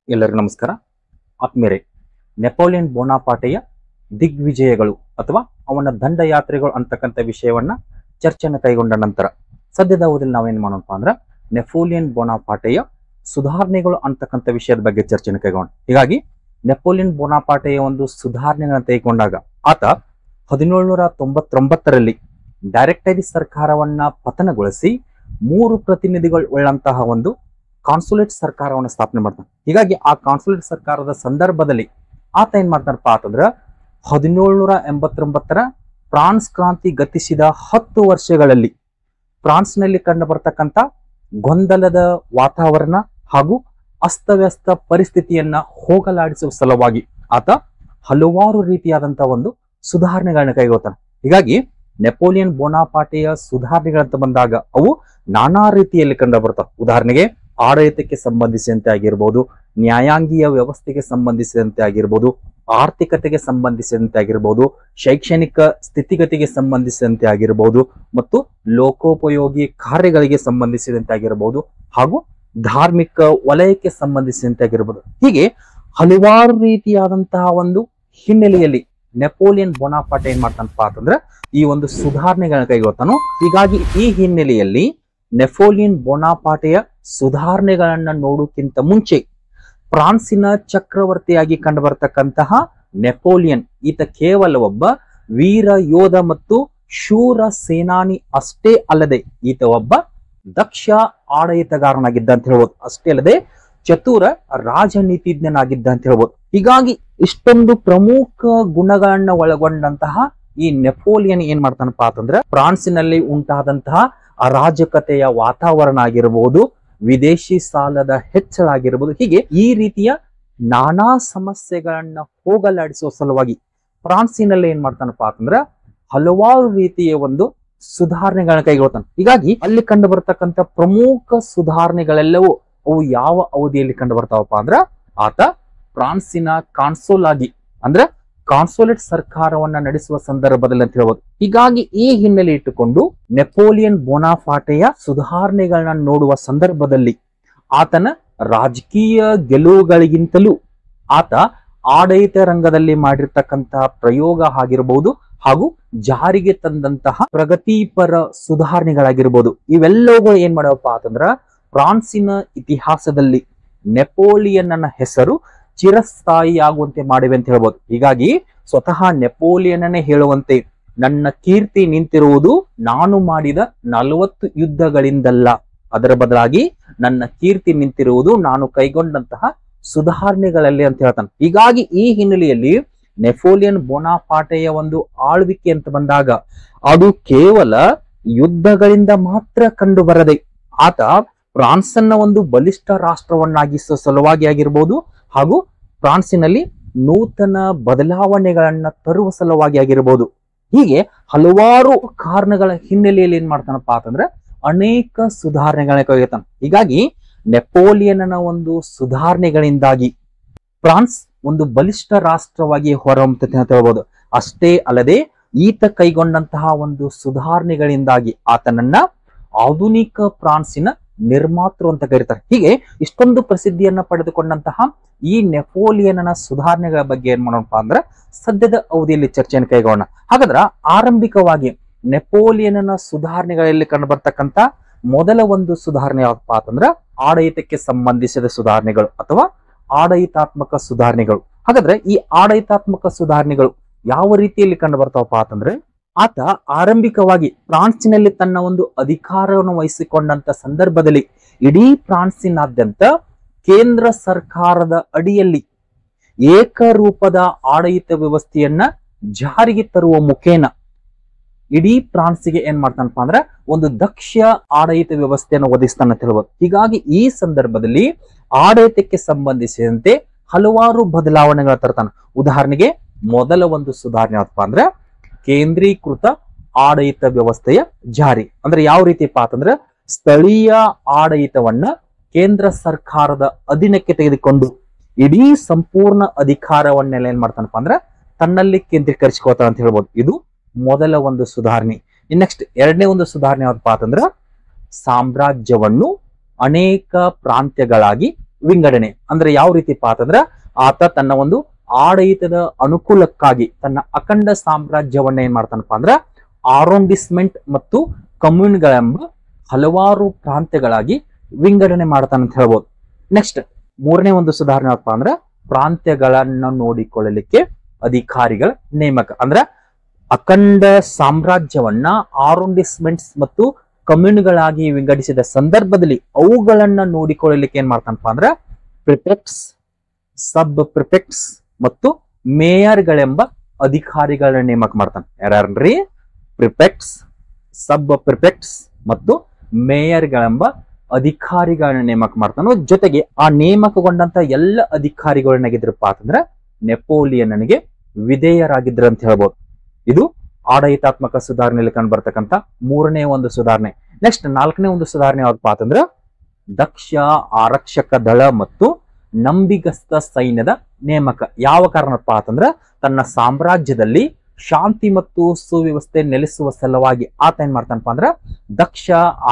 ಎಲ್ಲರಿಗೂ ನಮಸ್ಕಾರ. ಆತ್ಮೀಯರೇ, ನೆಪೋಲಿಯನ್ ಬೋನಾಪಾರ್ಟೆಯ ದಿಗ್ವಿಜಯಗಳು ಅಥವಾ ಅವನ ದಂಡಯಾತ್ರೆಗಳು ಅಂತಕ್ಕಂಥ ವಿಷಯವನ್ನ ಚರ್ಚೆಯನ್ನು ಕೈಗೊಂಡ ನಂತರ ಸದ್ಯದ ಅವಧಿಯಲ್ಲಿ ನಾವೇನ್ ಮಾಡೋಣಪ್ಪ ಅಂದ್ರೆ ನೆಪೋಲಿಯನ್ ಬೋನಾಪಾರ್ಟೆಯ ಸುಧಾರಣೆಗಳು ಅಂತಕ್ಕಂಥ ವಿಷಯದ ಬಗ್ಗೆ ಚರ್ಚೆಯನ್ನು ಕೈಗೊಂಡು. ಹೀಗಾಗಿ ನೆಪೋಲಿಯನ್ ಬೋನಾಪಾರ್ಟೆಯ ಒಂದು ಸುಧಾರಣೆಗಳನ್ನು ತೆಗೆದುಕೊಂಡಾಗ ಆತ 1799ರಲ್ಲಿ ಡೈರೆಕ್ಟ್ ಆಗಿ ಸರ್ಕಾರವನ್ನ ಪತನಗೊಳಿಸಿ 3 ಪ್ರತಿನಿಧಿಗಳು ಉಳ್ಳಂತಹ ಒಂದು ಕಾನ್ಸುಲೇಟ್ ಸರ್ಕಾರವನ್ನು ಸ್ಥಾಪನೆ ಮಾಡ್ತಾನೆ. ಹೀಗಾಗಿ ಆ ಕಾನ್ಸುಲೇಟ್ ಸರ್ಕಾರದ ಸಂದರ್ಭದಲ್ಲಿ ಆತ ಏನ್ ಮಾಡ್ತಾನಪ್ಪ ಅಂತಂದ್ರ 1789ರ ಫ್ರಾನ್ಸ್ ಕ್ರಾಂತಿ ಗತಿಸಿದ 10 ವರ್ಷಗಳಲ್ಲಿ ಫ್ರಾನ್ಸ್ನಲ್ಲಿ ಕಂಡು ಬರ್ತಕ್ಕಂಥ ಗೊಂದಲದ ವಾತಾವರಣ ಹಾಗೂ ಅಸ್ತವ್ಯಸ್ತ ಪರಿಸ್ಥಿತಿಯನ್ನ ಹೋಗಲಾಡಿಸುವ ಸಲುವಾಗಿ ಆತ ಹಲವಾರು ರೀತಿಯಾದಂತಹ ಒಂದು ಸುಧಾರಣೆಗಳನ್ನ ಕೈಗೊಳ್ತಾನೆ. ಹೀಗಾಗಿ ನೆಪೋಲಿಯನ್ ಬೋನಾಪಾರ್ಟೆಯ ಸುಧಾರಣೆಗಳಂತ ಬಂದಾಗ ಅವು ನಾನಾ ರೀತಿಯಲ್ಲಿ ಕಂಡು ಬರ್ತವೆ. ಉದಾಹರಣೆಗೆ ಆಡಳಿತಕ್ಕೆ ಸಂಬಂಧಿಸಿದಂತೆ ಆಗಿರ್ಬೋದು, ನ್ಯಾಯಾಂಗೀಯ ವ್ಯವಸ್ಥೆಗೆ ಸಂಬಂಧಿಸಿದಂತೆ ಆಗಿರ್ಬೋದು, ಆರ್ಥಿಕತೆಗೆ ಸಂಬಂಧಿಸಿದಂತೆ ಆಗಿರ್ಬೋದು, ಶೈಕ್ಷಣಿಕ ಸ್ಥಿತಿಗತಿಗೆ ಸಂಬಂಧಿಸಿದಂತೆ ಆಗಿರ್ಬೋದು, ಮತ್ತು ಲೋಕೋಪಯೋಗಿ ಕಾರ್ಯಗಳಿಗೆ ಸಂಬಂಧಿಸಿದಂತೆ ಆಗಿರ್ಬೋದು, ಹಾಗೂ ಧಾರ್ಮಿಕ ವಲಯಕ್ಕೆ ಸಂಬಂಧಿಸಿದಂತೆ ಆಗಿರ್ಬೋದು. ಹೀಗೆ ಹಲವಾರು ರೀತಿಯಾದಂತಹ ಒಂದು ಹಿನ್ನೆಲೆಯಲ್ಲಿ ನೆಪೋಲಿಯನ್ ಬೋನಾಪಾರ್ಟೆ ಏನ್ ಮಾಡ್ತಾನಪ್ಪ ಅಂತಂದ್ರೆ ಈ ಒಂದು ಸುಧಾರಣೆಗಳನ್ನ ಕೈಗೊಳ್ತಾನು. ಹೀಗಾಗಿ ಈ ಹಿನ್ನೆಲೆಯಲ್ಲಿ ನೆಪೋಲಿಯನ್ ಬೋನಾಪಾರ್ಟೆಯ ಸುಧಾರಣೆಗಳನ್ನ ನೋಡೋಕ್ಕಿಂತ ಮುಂಚೆ ಫ್ರಾನ್ಸಿನ ಚಕ್ರವರ್ತಿಯಾಗಿ ಕಂಡು ಬರ್ತಕ್ಕಂತಹ ನೆಪೋಲಿಯನ್ ಈತ ಕೇವಲ ಒಬ್ಬ ವೀರ ಯೋಧ ಮತ್ತು ಶೂರ ಸೇನಾನಿ ಅಷ್ಟೇ ಅಲ್ಲದೆ ಈತ ಒಬ್ಬ ದಕ್ಷ ಆಡಳಿತಗಾರನಾಗಿದ್ದ ಅಂತ ಹೇಳ್ಬೋದು. ಅಷ್ಟೇ ಅಲ್ಲದೆ ಚತುರ ರಾಜನೀತಿಜ್ಞನಾಗಿದ್ದ ಅಂತ ಹೇಳ್ಬೋದು. ಹೀಗಾಗಿ ಇಷ್ಟೊಂದು ಪ್ರಮುಖ ಗುಣಗಳನ್ನ ಒಳಗೊಂಡಂತಹ ಈ ನೆಪೋಲಿಯನ್ ಏನ್ ಮಾಡ್ತಾನಪ್ಪ ಅಂತಂದ್ರೆ ಫ್ರಾನ್ಸಿನಲ್ಲಿ ಉಂಟಾದಂತಹ ಅರಾಜಕತೆಯ ವಾತಾವರಣ ಆಗಿರಬಹುದು, ವಿದೇಶಿ ಸಾಲದ ಹೆಚ್ಚಳ ಆಗಿರ್ಬೋದು, ಹೀಗೆ ಈ ರೀತಿಯ ನಾನಾ ಸಮಸ್ಯೆಗಳನ್ನ ಹೋಗಲಾಡಿಸುವ ಸಲುವಾಗಿ ಫ್ರಾನ್ಸಿನಲ್ಲಿ ಏನ್ ಮಾಡ್ತಾನಪ್ಪ ಅಂತಂದ್ರ ಹಲವಾರು ರೀತಿಯ ಒಂದು ಸುಧಾರಣೆಗಳನ್ನ ಕೈಗೊಳ್ತಾನೆ. ಹೀಗಾಗಿ ಅಲ್ಲಿ ಕಂಡು ಬರ್ತಕ್ಕಂಥ ಪ್ರಮುಖ ಸುಧಾರಣೆಗಳೆಲ್ಲವೂ ಅವು ಯಾವ ಅವಧಿಯಲ್ಲಿ ಕಂಡು ಬರ್ತಾವಪ್ಪ ಅಂದ್ರ ಆತ ಫ್ರಾನ್ಸಿನ ಕಾನ್ಸೋಲ್ ಆಗಿ ಅಂದ್ರೆ ಕಾನ್ಸೋಲೇಟ್ ಸರ್ಕಾರವನ್ನ ನಡೆಸುವ ಸಂದರ್ಭದಲ್ಲಿ ಅಂತ ಹೇಳ್ಬೋದು. ಹೀಗಾಗಿ ಈ ಹಿನ್ನೆಲೆ ಇಟ್ಟುಕೊಂಡು ನೆಪೋಲಿಯನ್ ಬೋನಾಪಾರ್ಟೆಯ ಸುಧಾರಣೆಗಳನ್ನ ನೋಡುವ ಸಂದರ್ಭದಲ್ಲಿ ಆತನ ರಾಜಕೀಯ ಗೆಲುವುಗಳಿಗಿಂತಲೂ ಆತ ಆಡಳಿತ ರಂಗದಲ್ಲಿ ಮಾಡಿರ್ತಕ್ಕಂತಹ ಪ್ರಯೋಗ ಆಗಿರಬಹುದು ಹಾಗೂ ಜಾರಿಗೆ ತಂದಂತಹ ಪ್ರಗತಿಪರ ಸುಧಾರಣೆಗಳಾಗಿರ್ಬೋದು, ಇವೆಲ್ಲವುಗಳು ಏನ್ ಮಾಡವಪ್ಪ ಅಂತಂದ್ರ ಫ್ರಾನ್ಸಿನ ಇತಿಹಾಸದಲ್ಲಿ ನೆಪೋಲಿಯನ್ನ ಹೆಸರು ಚಿರಸ್ಥಾಯಿಯಾಗುವಂತೆ ಮಾಡಿವೆ ಅಂತ ಹೇಳ್ಬೋದು. ಹೀಗಾಗಿ ಸ್ವತಃ ನೆಪೋಲಿಯನ್ನೇ ಹೇಳುವಂತೆ ನನ್ನ ಕೀರ್ತಿ ನಿಂತಿರುವುದು ನಾನು ಮಾಡಿದ 40 ಯುದ್ಧಗಳಿಂದಲ್ಲ, ಅದರ ಬದಲಾಗಿ ನನ್ನ ಕೀರ್ತಿ ನಿಂತಿರುವುದು ನಾನು ಕೈಗೊಂಡಂತಹ ಸುಧಾರಣೆಗಳಲ್ಲಿ ಅಂತ ಹೇಳ್ತಾನೆ. ಹೀಗಾಗಿ ಈ ಹಿನ್ನೆಲೆಯಲ್ಲಿ ನೆಪೋಲಿಯನ್ ಬೋನಾಪಾರ್ಟೆಯ ಒಂದು ಆಳ್ವಿಕೆ ಅಂತ ಬಂದಾಗ ಅದು ಕೇವಲ ಯುದ್ಧಗಳಿಂದ ಮಾತ್ರ ಕಂಡು ಬರದೆ ಆತ ಫ್ರಾನ್ಸನ್ನ ಒಂದು ಬಲಿಷ್ಠ ರಾಷ್ಟ್ರವನ್ನಾಗಿಸುವ ಸಲುವಾಗಿ ಆಗಿರ್ಬೋದು ಹಾಗೂ ಫ್ರಾನ್ಸಿನಲ್ಲಿ ನೂತನ ಬದಲಾವಣೆಗಳನ್ನ ತರುವ ಸಲುವಾಗಿ ಆಗಿರ್ಬೋದು, ಹೀಗೆ ಹಲವಾರು ಕಾರಣಗಳ ಹಿನ್ನೆಲೆಯಲ್ಲಿ ಏನ್ ಮಾಡ್ತಾನಪ್ಪ ಅಂತಂದ್ರೆ ಅನೇಕ ಸುಧಾರಣೆಗಳನ್ನ ಕೈಗೊಳ್ತಾನೆ. ಹೀಗಾಗಿ ನೆಪೋಲಿಯನ್ನ ಒಂದು ಸುಧಾರಣೆಗಳಿಂದಾಗಿ ಫ್ರಾನ್ಸ್ ಒಂದು ಬಲಿಷ್ಠ ರಾಷ್ಟ್ರವಾಗಿ ಹೊರಹೊಮ್ಮುತ್ತದೆ ಅಂತ ಹೇಳ್ಬೋದು. ಅಷ್ಟೇ ಅಲ್ಲದೆ ಈತ ಕೈಗೊಂಡಂತಹ ಒಂದು ಸುಧಾರಣೆಗಳಿಂದಾಗಿ ಆತನನ್ನ ಆಧುನಿಕ ಫ್ರಾನ್ಸಿನ ನಿರ್ಮಾತೃ ಅಂತ ಕರೀತಾರೆ. ಹೀಗೆ ಇಷ್ಟೊಂದು ಪ್ರಸಿದ್ಧಿಯನ್ನ ಪಡೆದುಕೊಂಡಂತಹ ಈ ನೆಪೋಲಿಯನ್ನ ಸುಧಾರಣೆಗಳ ಬಗ್ಗೆ ಏನ್ ಮಾಡೋಣಪ್ಪ ಅಂದ್ರೆ ಸದ್ಯದ ಅವಧಿಯಲ್ಲಿ ಚರ್ಚೆಯನ್ನು ಕೈಗೊಳ್ಳೋಣ. ಹಾಗಾದ್ರ ಆರಂಭಿಕವಾಗಿ ನೆಪೋಲಿಯನ್ನ ಸುಧಾರಣೆಗಳಲ್ಲಿ ಕಂಡು ಬರ್ತಕ್ಕಂತ ಮೊದಲ ಒಂದು ಸುಧಾರಣೆ ಯಾವಪ್ಪ ಅಂತಂದ್ರ ಆಡಳಿತಕ್ಕೆ ಸಂಬಂಧಿಸಿದ ಸುಧಾರಣೆಗಳು ಅಥವಾ ಆಡಳಿತಾತ್ಮಕ ಸುಧಾರಣೆಗಳು. ಹಾಗಾದ್ರೆ ಈ ಆಡಳಿತಾತ್ಮಕ ಸುಧಾರಣೆಗಳು ಯಾವ ರೀತಿಯಲ್ಲಿ ಕಂಡು ಬರ್ತಾವಪ್ಪ ಅಂತಂದ್ರೆ ಆತ ಆರಂಭಿಕವಾಗಿ ಫ್ರಾನ್ಸಿನಲ್ಲಿ ತನ್ನ ಒಂದು ಅಧಿಕಾರವನ್ನು ವಹಿಸಿಕೊಂಡಂತ ಸಂದರ್ಭದಲ್ಲಿ ಇಡೀ ಫ್ರಾನ್ಸಿನಾದ್ಯಂತ ಕೇಂದ್ರ ಸರ್ಕಾರದ ಅಡಿಯಲ್ಲಿ ಏಕರೂಪದ ಆಡಳಿತ ವ್ಯವಸ್ಥೆಯನ್ನ ಜಾರಿಗೆ ತರುವ ಮುಖೇನ ಇಡೀ ಫ್ರಾನ್ಸಿಗೆ ಏನ್ ಮಾಡ್ತಾನಪ್ಪ ಅಂದ್ರೆ ಒಂದು ದಕ್ಷ ಆಡಳಿತ ವ್ಯವಸ್ಥೆಯನ್ನು ಒದಗಿಸ್ತಾನೆ ಅಂತ ಹೇಳ್ಬೋದು. ಹೀಗಾಗಿ ಈ ಸಂದರ್ಭದಲ್ಲಿ ಆಡಳಿತಕ್ಕೆ ಸಂಬಂಧಿಸಿದಂತೆ ಹಲವಾರು ಬದಲಾವಣೆಗಳ ತರ್ತಾನೆ. ಉದಾಹರಣೆಗೆ ಮೊದಲ ಒಂದು ಸುಧಾರಣೆ ಯಾವಪ್ಪ ಅಂದ್ರೆ ಕೇಂದ್ರೀಕೃತ ಆಡಳಿತ ವ್ಯವಸ್ಥೆಯ ಜಾರಿ. ಅಂದ್ರೆ ಯಾವ ರೀತಿಯಪ್ಪ ಅಂತಂದ್ರೆ ಸ್ಥಳೀಯ ಆಡಳಿತವನ್ನ ಕೇಂದ್ರ ಸರ್ಕಾರದ ಅಧೀನಕ್ಕೆ ತೆಗೆದುಕೊಂಡು ಇಡೀ ಸಂಪೂರ್ಣ ಅಧಿಕಾರವನ್ನೆಲ್ಲ ಏನ್ ಮಾಡ್ತಾನಪ್ಪ ಅಂದ್ರೆ ತನ್ನಲ್ಲಿ ಕೇಂದ್ರೀಕರಿಸಿಕೊಳ್ತಾನೆ ಅಂತ ಹೇಳ್ಬೋದು. ಇದು ಮೊದಲ ಒಂದು ಸುಧಾರಣೆ. ನೆಕ್ಸ್ಟ್ ಎರಡನೇ ಒಂದು ಸುಧಾರಣೆ ಯಾವಪ್ಪ ಅಂತಂದ್ರ ಸಾಮ್ರಾಜ್ಯವನ್ನು ಅನೇಕ ಪ್ರಾಂತ್ಯಗಳಾಗಿ ವಿಂಗಡಣೆ. ಅಂದ್ರೆ ಯಾವ ರೀತಿಪ್ಪ ಅಂತಂದ್ರ ಆತ ತನ್ನ ಒಂದು ಆಡಳಿತದ ಅನುಕೂಲಕ್ಕಾಗಿ ತನ್ನ ಅಖಂಡ ಸಾಮ್ರಾಜ್ಯವನ್ನ ಏನ್ ಮಾಡ್ತಾನಪ್ಪ ಅಂದ್ರ ಆರೋಂಡಿಸ್ಮೆಂಟ್ ಮತ್ತು ಕಮ್ಯೂನ್ಗಳೆಂಬ ಹಲವಾರು ಪ್ರಾಂತ್ಯಗಳಾಗಿ ವಿಂಗಡಣೆ ಮಾಡ್ತಾನಂತ ಹೇಳ್ಬೋದು. ನೆಕ್ಸ್ಟ್ ಮೂರನೇ ಒಂದು ಸುಧಾರಣೆ ಏನಪ್ಪಾ ಅಂದ್ರ ಪ್ರಾಂತ್ಯಗಳನ್ನ ನೋಡಿಕೊಳ್ಳಲಿಕ್ಕೆ ಅಧಿಕಾರಿಗಳ ನೇಮಕ. ಅಂದ್ರ ಅಖಂಡ ಸಾಮ್ರಾಜ್ಯವನ್ನ ಆರೋಂಡಿಸ್ಮೆಂಟ್ಸ್ ಮತ್ತು ಕಮ್ಯೂನ್ಗಳಾಗಿ ವಿಂಗಡಿಸಿದ ಸಂದರ್ಭದಲ್ಲಿ ಅವುಗಳನ್ನ ನೋಡಿಕೊಳ್ಳಲಿಕ್ಕೆ ಏನ್ ಮಾಡ್ತಾನಪ್ಪ ಅಂದ್ರ ಪ್ರಿಫೆಕ್ಟ್ಸ್, ಸಬ್ ಪ್ರಿಫೆಕ್ಟ್ಸ್ ಮತ್ತು ಮೇಯರ್ಗಳೆಂಬ ಅಧಿಕಾರಿಗಳನ್ನ ನೇಮಕ ಮಾಡ್ತಾನೆ. ಯಾರ್ಯಾರ್ರಿ? ಪ್ರಿಫೆಕ್ಟ್ಸ್, ಸಬ್ ಪ್ರಿಫೆಕ್ಟ್ಸ್ ಮತ್ತು ಮೇಯರ್ಗಳೆಂಬ ಅಧಿಕಾರಿಗಳನ್ನ ನೇಮಕ ಮಾಡ್ತಾನೋ. ಜೊತೆಗೆ ಆ ನೇಮಕಗೊಂಡಂತ ಎಲ್ಲ ಅಧಿಕಾರಿಗಳನ್ನಾಗಿದ್ರಪ್ಪ ಅಂತಂದ್ರ ನೆಪೋಲಿಯನ್ಗೆ ವಿಧೇಯರಾಗಿದ್ರ ಅಂತ ಹೇಳ್ಬೋದು. ಇದು ಆಡಳಿತಾತ್ಮಕ ಸುಧಾರಣೆಯಲ್ಲಿ ಕಂಡು ಬರ್ತಕ್ಕಂಥ ಮೂರನೇ ಒಂದು ಸುಧಾರಣೆ. ನೆಕ್ಸ್ಟ್ ನಾಲ್ಕನೇ ಒಂದು ಸುಧಾರಣೆ ಯಾವ್ದಪ್ಪ ಅಂತಂದ್ರ ದಕ್ಷ ಆರಕ್ಷಕ ದಳ ಮತ್ತು ನಂಬಿಗಸ್ತ ಸೈನ್ಯದ ನೇಮಕ. ಯಾವ ಕಾರಣಪ್ಪ ಅಂತಂದ್ರ ತನ್ನ ಸಾಮ್ರಾಜ್ಯದಲ್ಲಿ ಶಾಂತಿ ಮತ್ತು ಸುವ್ಯವಸ್ಥೆ ನೆಲೆಸುವ ಸಲುವಾಗಿ ಆತ ಏನ್ ಮಾಡ್ತಾನಪ್ಪ ಅಂದ್ರ ದಕ್ಷ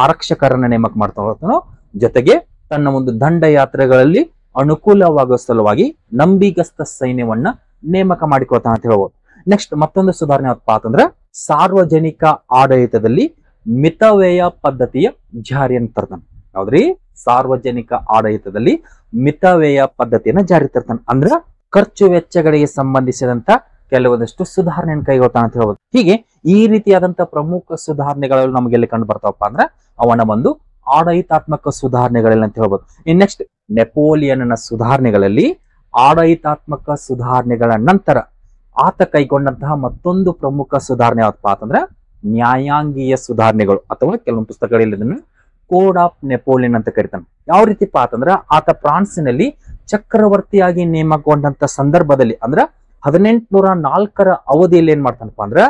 ಆರಕ್ಷಕರನ್ನ ನೇಮಕ ಮಾಡ್ತಾ ಹೋಗ್ತಾನೋ. ಜೊತೆಗೆ ತನ್ನ ಒಂದು ದಂಡಯಾತ್ರೆಗಳಲ್ಲಿ ಅನುಕೂಲವಾಗುವ ಸಲುವಾಗಿ ನಂಬಿಗಸ್ತ ಸೈನ್ಯವನ್ನ ನೇಮಕ ಮಾಡಿಕೊಳ್ತಾನ ಅಂತ ಹೇಳ್ಬೋದು. ನೆಕ್ಸ್ಟ್ ಮತ್ತೊಂದು ಸುಧಾರಣೆ ಯಾವಪ್ಪ ಅಂತಂದ್ರ ಸಾರ್ವಜನಿಕ ಆಡಳಿತದಲ್ಲಿ ಮಿತವ್ಯಯ ಪದ್ಧತಿಯ ಜಾರಿಯನ್ನು ತರ್ತಾನೆ. ಯಾವ್ದ್ರಿ? ಸಾರ್ವಜನಿಕ ಆಡಳಿತದಲ್ಲಿ ಮಿತವ್ಯಯ ಪದ್ಧತಿಯನ್ನ ಜಾರಿ ತರ್ತಾನೆ. ಅಂದ್ರ ಖರ್ಚು ವೆಚ್ಚಗಳಿಗೆ ಸಂಬಂಧಿಸಿದಂತ ಕೆಲವೊಂದಷ್ಟು ಸುಧಾರಣೆಯನ್ನು ಕೈಗೊಳ್ತಾನೆ ಅಂತ ಹೇಳ್ಬೋದು. ಹೀಗೆ ಈ ರೀತಿಯಾದಂತ ಪ್ರಮುಖ ಸುಧಾರಣೆಗಳು ನಮಗೆಲ್ಲಿ ಕಂಡು ಬರ್ತಾವಪ್ಪ ಅಂದ್ರ ಅವನ ಒಂದು ಆಡಳಿತಾತ್ಮಕ ಸುಧಾರಣೆಗಳಲ್ಲಿ ಅಂತ ಹೇಳ್ಬೋದು. ಇನ್ ನೆಕ್ಸ್ಟ್ ನೆಪೋಲಿಯನ್ನ ಸುಧಾರಣೆಗಳಲ್ಲಿ ಆಡಳಿತಾತ್ಮಕ ಸುಧಾರಣೆಗಳ ನಂತರ ಆತ ಕೈಗೊಂಡಂತಹ ಮತ್ತೊಂದು ಪ್ರಮುಖ ಸುಧಾರಣೆ ಯಾವಪ್ಪ ಅಂತಂದ್ರ ನ್ಯಾಯಾಂಗೀಯ ಸುಧಾರಣೆಗಳು, ಅಥವಾ ಕೆಲವೊಂದು ಪುಸ್ತಕಗಳಲ್ಲಿ ಇದನ್ನು ಕೋಡ್ ಆಫ್ ನೆಪೋಲಿಯನ್ ಅಂತ ಕರಿತಾನೆ. ಯಾವ ರೀತಿಪ್ಪ ಅಂತಂದ್ರ ಆತ ಫ್ರಾನ್ಸಿನಲ್ಲಿ ಚಕ್ರವರ್ತಿಯಾಗಿ ನೇಮಕಗೊಂಡಂತ ಸಂದರ್ಭದಲ್ಲಿ ಅಂದ್ರ 1804 ಅವಧಿಯಲ್ಲಿ ಏನ್ ಮಾಡ್ತಾನಪ್ಪ ಅಂದ್ರ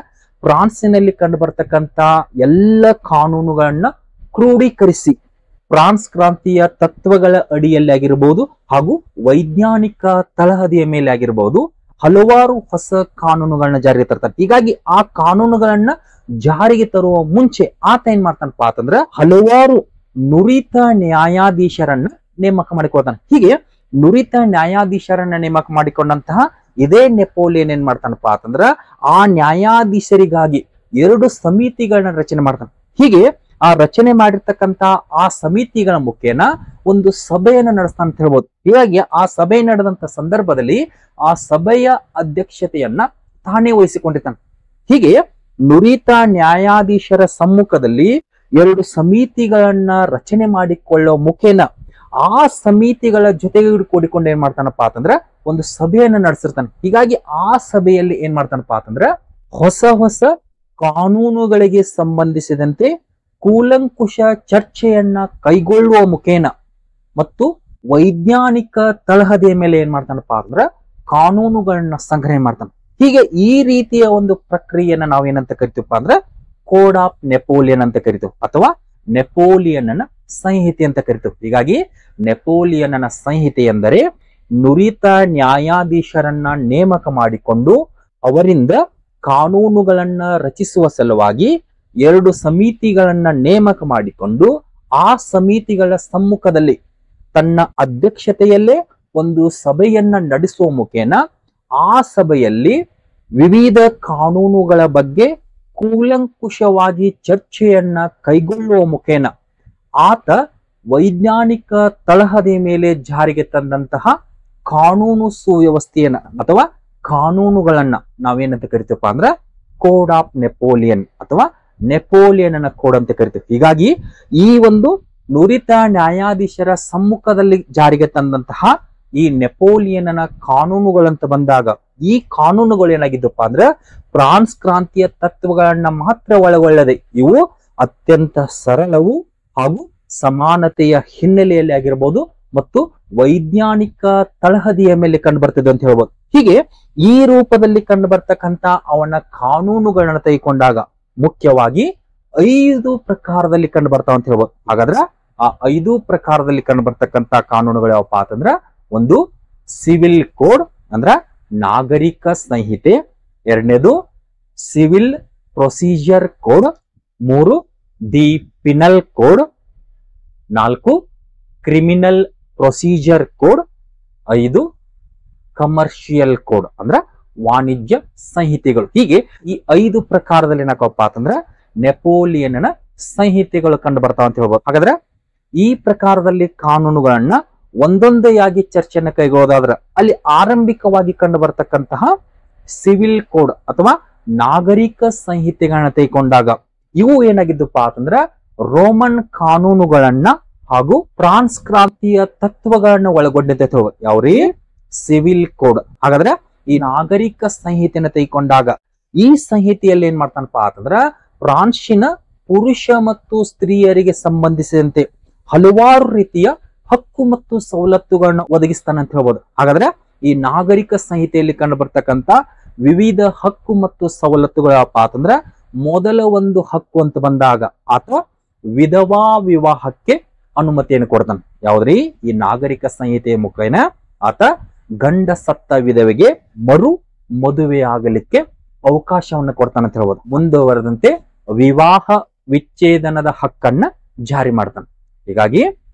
ಫ್ರಾನ್ಸಿನಲ್ಲಿ ಕಂಡು ಬರ್ತಕ್ಕಂತ ಎಲ್ಲ ಕಾನೂನುಗಳನ್ನ ಕ್ರೋಢೀಕರಿಸಿ ಫ್ರಾನ್ಸ್ ಕ್ರಾಂತಿಯ ತತ್ವಗಳ ಅಡಿಯಲ್ಲಿ ಆಗಿರಬಹುದು ಹಾಗೂ ವೈಜ್ಞಾನಿಕ ತಳಹದಿಯ ಮೇಲೆ ಆಗಿರಬಹುದು ಹಲವಾರು ಹೊಸ ಕಾನೂನುಗಳನ್ನ ಜಾರಿಗೆ ತರ್ತಾನೆ. ಹೀಗಾಗಿ ಆ ಕಾನೂನುಗಳನ್ನ ಜಾರಿಗೆ ತರುವ ಮುಂಚೆ ಆತ ಏನ್ ಮಾಡ್ತಾನಪ್ಪ ಅಂತಂದ್ರ ಹಲವಾರು ನುರಿತ ನ್ಯಾಯಾಧೀಶರನ್ನ ನೇಮಕ ಮಾಡಿಕೊಳ್ತಾನೆ. ಹೀಗೆ ನುರಿತ ನ್ಯಾಯಾಧೀಶರನ್ನ ನೇಮಕ ಮಾಡಿಕೊಂಡಂತಹ ಇದೇ ನೆಪೋಲಿಯನ್ ಏನ್ ಮಾಡ್ತಾನಪ್ಪ ಅಂತಂದ್ರ ಆ ನ್ಯಾಯಾಧೀಶರಿಗಾಗಿ 2 ಸಮಿತಿಗಳನ್ನ ರಚನೆ ಮಾಡ್ತಾನೆ. ಹೀಗೆ ಆ ರಚನೆ ಮಾಡಿರ್ತಕ್ಕಂತ ಆ ಸಮಿತಿಗಳ ಮುಖೇನ ಒಂದು ಸಭೆಯನ್ನ ನಡೆಸ್ತಾನೆ ಅಂತ ಹೇಳ್ಬೋದು. ಹೀಗಾಗಿ ಆ ಸಭೆ ನಡೆದಂತ ಸಂದರ್ಭದಲ್ಲಿ ಆ ಸಭೆಯ ಅಧ್ಯಕ್ಷತೆಯನ್ನ ತಾನೇ ವಹಿಸಿಕೊಂಡಿರ್ತಾನೆ. ಹೀಗೆ ನುರಿತ ನ್ಯಾಯಾಧೀಶರ ಸಮ್ಮುಖದಲ್ಲಿ 2 ಸಮಿತಿಗಳನ್ನ ರಚನೆ ಮಾಡಿಕೊಳ್ಳುವ ಮುಖೇನ ಆ ಸಮಿತಿಗಳ ಜೊತೆಗೆ ಕೂಡಿಕೊಂಡು ಏನ್ ಮಾಡ್ತಾನಪ್ಪ ಅಂತಂದ್ರ ಒಂದು ಸಭೆಯನ್ನ ನಡೆಸಿರ್ತಾನೆ. ಹೀಗಾಗಿ ಆ ಸಭೆಯಲ್ಲಿ ಏನ್ ಮಾಡ್ತಾನಪ್ಪ ಅಂತಂದ್ರ ಹೊಸ ಹೊಸ ಕಾನೂನುಗಳಿಗೆ ಸಂಬಂಧಿಸಿದಂತೆ ಕೂಲಂಕುಷ ಚರ್ಚೆಯನ್ನ ಕೈಗೊಳ್ಳುವ ಮುಖೇನ ಮತ್ತು ವೈಜ್ಞಾನಿಕ ತಳಹದಿಯ ಮೇಲೆ ಏನ್ ಮಾಡ್ತಾನಪ್ಪ ಅಂದ್ರ ಕಾನೂನುಗಳನ್ನ ಸಂಗ್ರಹಣೆ ಮಾಡ್ತಾನೆ. ಹೀಗೆ ಈ ರೀತಿಯ ಒಂದು ಪ್ರಕ್ರಿಯೆಯನ್ನ ನಾವೇನಂತ ಕರಿತೀವಪ್ಪ ಅಂದ್ರ ಕೋಡ್ ಆಫ್ ನೆಪೋಲಿಯನ್ ಅಂತ ಕರಿತೀವಿ, ಅಥವಾ ನೆಪೋಲಿಯನ್ನ ಸಂಹಿತೆ ಅಂತ ಕರಿತೀವಿ. ಹೀಗಾಗಿ ನೆಪೋಲಿಯನ್ನ ಸಂಹಿತೆ ಎಂದರೆ ನುರಿತ ನ್ಯಾಯಾಧೀಶರನ್ನ ನೇಮಕ ಮಾಡಿಕೊಂಡು ಅವರಿಂದ ಕಾನೂನುಗಳನ್ನ ರಚಿಸುವ ಸಲುವಾಗಿ 2 ಸಮಿತಿಗಳನ್ನ ನೇಮಕ ಮಾಡಿಕೊಂಡು ಆ ಸಮಿತಿಗಳ ಸಮ್ಮುಖದಲ್ಲಿ ತನ್ನ ಅಧ್ಯಕ್ಷತೆಯಲ್ಲೇ ಒಂದು ಸಭೆಯನ್ನ ನಡೆಸುವ ಮುಖೇನ ಆ ಸಭೆಯಲ್ಲಿ ವಿವಿಧ ಕಾನೂನುಗಳ ಬಗ್ಗೆ ಕೂಲಂಕುಷವಾಗಿ ಚರ್ಚೆಯನ್ನ ಕೈಗೊಳ್ಳುವ ಮುಖೇನ ಆತ ವೈಜ್ಞಾನಿಕ ತಳಹದಿಯ ಮೇಲೆ ಜಾರಿಗೆ ತಂದಂತಹ ಕಾನೂನು ಸುವ್ಯವಸ್ಥೆಯನ್ನ ಅಥವಾ ಕಾನೂನುಗಳನ್ನ ನಾವೇನಂತ ಕರಿತೀವಪ್ಪ ಅಂದ್ರ ಕೋಡ್ ಆಫ್ ನೆಪೋಲಿಯನ್ ಅಥವಾ ನೆಪೋಲಿಯನ್ ಕೋಡ್ ಅಂತ ಕರಿತೀವಿ. ಹೀಗಾಗಿ ಈ ಒಂದು ನುರಿತ ನ್ಯಾಯಾಧೀಶರ ಸಮ್ಮುಖದಲ್ಲಿ ಜಾರಿಗೆ ತಂದಂತಹ ಈ ನೆಪೋಲಿಯನ್ನ ಕಾನೂನುಗಳಂತ ಬಂದಾಗ ಈ ಕಾನೂನುಗಳು ಏನಾಗಿದ್ದಪ್ಪ ಅಂದ್ರೆ ಫ್ರಾನ್ಸ್ ಕ್ರಾಂತಿಯ ತತ್ವಗಳನ್ನ ಮಾತ್ರ ಒಳಗೊಳ್ಳದೆ ಇವು ಅತ್ಯಂತ ಸರಳವು ಹಾಗೂ ಸಮಾನತೆಯ ಹಿನ್ನೆಲೆಯಲ್ಲಿ ಆಗಿರಬಹುದು ಮತ್ತು ವೈಜ್ಞಾನಿಕ ತಳಹದಿಯ ಮೇಲೆ ಕಂಡು ಬರ್ತಿದೆ ಅಂತ ಹೇಳ್ಬೋದು. ಹೀಗೆ ಈ ರೂಪದಲ್ಲಿ ಕಂಡು ಬರ್ತಕ್ಕಂತ ಅವನ ಕಾನೂನುಗಳನ್ನ ತೆಗೆದುಕೊಂಡಾಗ ಮುಖ್ಯವಾಗಿ 5 ಪ್ರಕಾರದಲ್ಲಿ ಕಂಡು ಬರ್ತಾವ ಅಂತ ಹೇಳ್ಬೋದು. ಹಾಗಾದ್ರೆ ಆ 5 ಪ್ರಕಾರದಲ್ಲಿ ಕಂಡು ಬರ್ತಕ್ಕಂತ ಕಾನೂನುಗಳು ಯಾವಪ್ಪ ಅಂತಂದ್ರ ಒಂದು ಸಿವಿಲ್ ಕೋಡ್ ಅಂದ್ರ ನಾಗರಿಕ ಸಂಹಿತೆ, 2ನೇದು civil procedure code, 3 the penal code, 4 criminal procedure code, 5 commercial code ಅಂದ್ರೆ ವಾಣಿಜ್ಯ ಸಂಹಿತೆಗಳು. ಹೀಗೆ ಈ 5 ಪ್ರಕಾರದಲ್ಲಿ ಏನಾಕಪ್ಪ ಅಂತಂದ್ರ ನೆಪೋಲಿಯನ್ನ ಸಂಹಿತೆಗಳು ಕಂಡು ಬರ್ತಾವ ಅಂತ ಹೇಳ್ಬೋದು. ಹಾಗಾದ್ರೆ ಈ ಪ್ರಕಾರದಲ್ಲಿ ಕಾನೂನುಗಳನ್ನ ಒಂದೊಂದೇಯಾಗಿ ಚರ್ಚೆಯನ್ನು ಕೈಗೊಳ್ಳೋದಾದ್ರೆ ಅಲ್ಲಿ ಆರಂಭಿಕವಾಗಿ ಕಂಡು ಬರ್ತಕ್ಕಂತಹ ಸಿವಿಲ್ ಕೋಡ್ ಅಥವಾ ನಾಗರಿಕ ಸಂಹಿತೆಗಳನ್ನ ತೆಗೆದುಕೊಂಡಾಗ ಇವು ಏನಾಗಿದ್ದಪ್ಪ ಅಂತಂದ್ರ ರೋಮನ್ ಕಾನೂನುಗಳನ್ನ ಹಾಗೂ ಫ್ರಾನ್ಸ್ ಕ್ರಾಂತಿಯ ತತ್ವಗಳನ್ನ ಒಳಗೊಂಡಿದ್ದ ಯಾವ್ರಿ ಸಿವಿಲ್ ಕೋಡ್. ಹಾಗಾದ್ರೆ ಈ ನಾಗರಿಕ ಸಂಹಿತೆಯನ್ನು ತೆಗೆದುಕೊಂಡಾಗ ಈ ಸಂಹಿತೆಯಲ್ಲಿ ಏನ್ ಮಾಡ್ತಾನಪ್ಪ ಅಂತಂದ್ರ ಫ್ರಾನ್ಸಿನ ಪುರುಷ ಮತ್ತು ಸ್ತ್ರೀಯರಿಗೆ ಸಂಬಂಧಿಸಿದಂತೆ ಹಲವಾರು ರೀತಿಯ ಹಕ್ಕು ಮತ್ತು ಸವಲತ್ತುಗಳನ್ನ ಒದಗಿಸ್ತಾನೆ ಅಂತ ಹೇಳ್ಬೋದು. ಹಾಗಾದ್ರೆ ಈ ನಾಗರಿಕ ಸಂಹಿತೆಯಲ್ಲಿ ಕಂಡು ಬರ್ತಕ್ಕಂತ ವಿವಿಧ ಹಕ್ಕು ಮತ್ತು ಸವಲತ್ತುಗಳಪ್ಪ ಅಂತಂದ್ರ ಮೊದಲ ಒಂದು ಹಕ್ಕು ಅಂತ ಬಂದಾಗ ಆತ ವಿಧವಾ ವಿವಾಹಕ್ಕೆ ಅನುಮತಿಯನ್ನು ಕೊಡ್ತಾನೆ. ಯಾವ್ದ್ರಿ ಈ ನಾಗರಿಕ ಸಂಹಿತೆಯ ಮುಖೇನ ಆತ ಗಂಡ ಸತ್ತ ವಿಧವೆಗೆ ಮರು ಮದುವೆ ಆಗಲಿಕ್ಕೆ ಅವಕಾಶವನ್ನು ಕೊಡ್ತಾನೆ ಅಂತ ಹೇಳ್ಬೋದು. ಮುಂದುವರೆದಂತೆ ವಿವಾಹ ವಿಚ್ಛೇದನದ ಹಕ್ಕನ್ನ ಜಾರಿ ಮಾಡ್ತಾನೆ. ಹೀಗಾಗಿ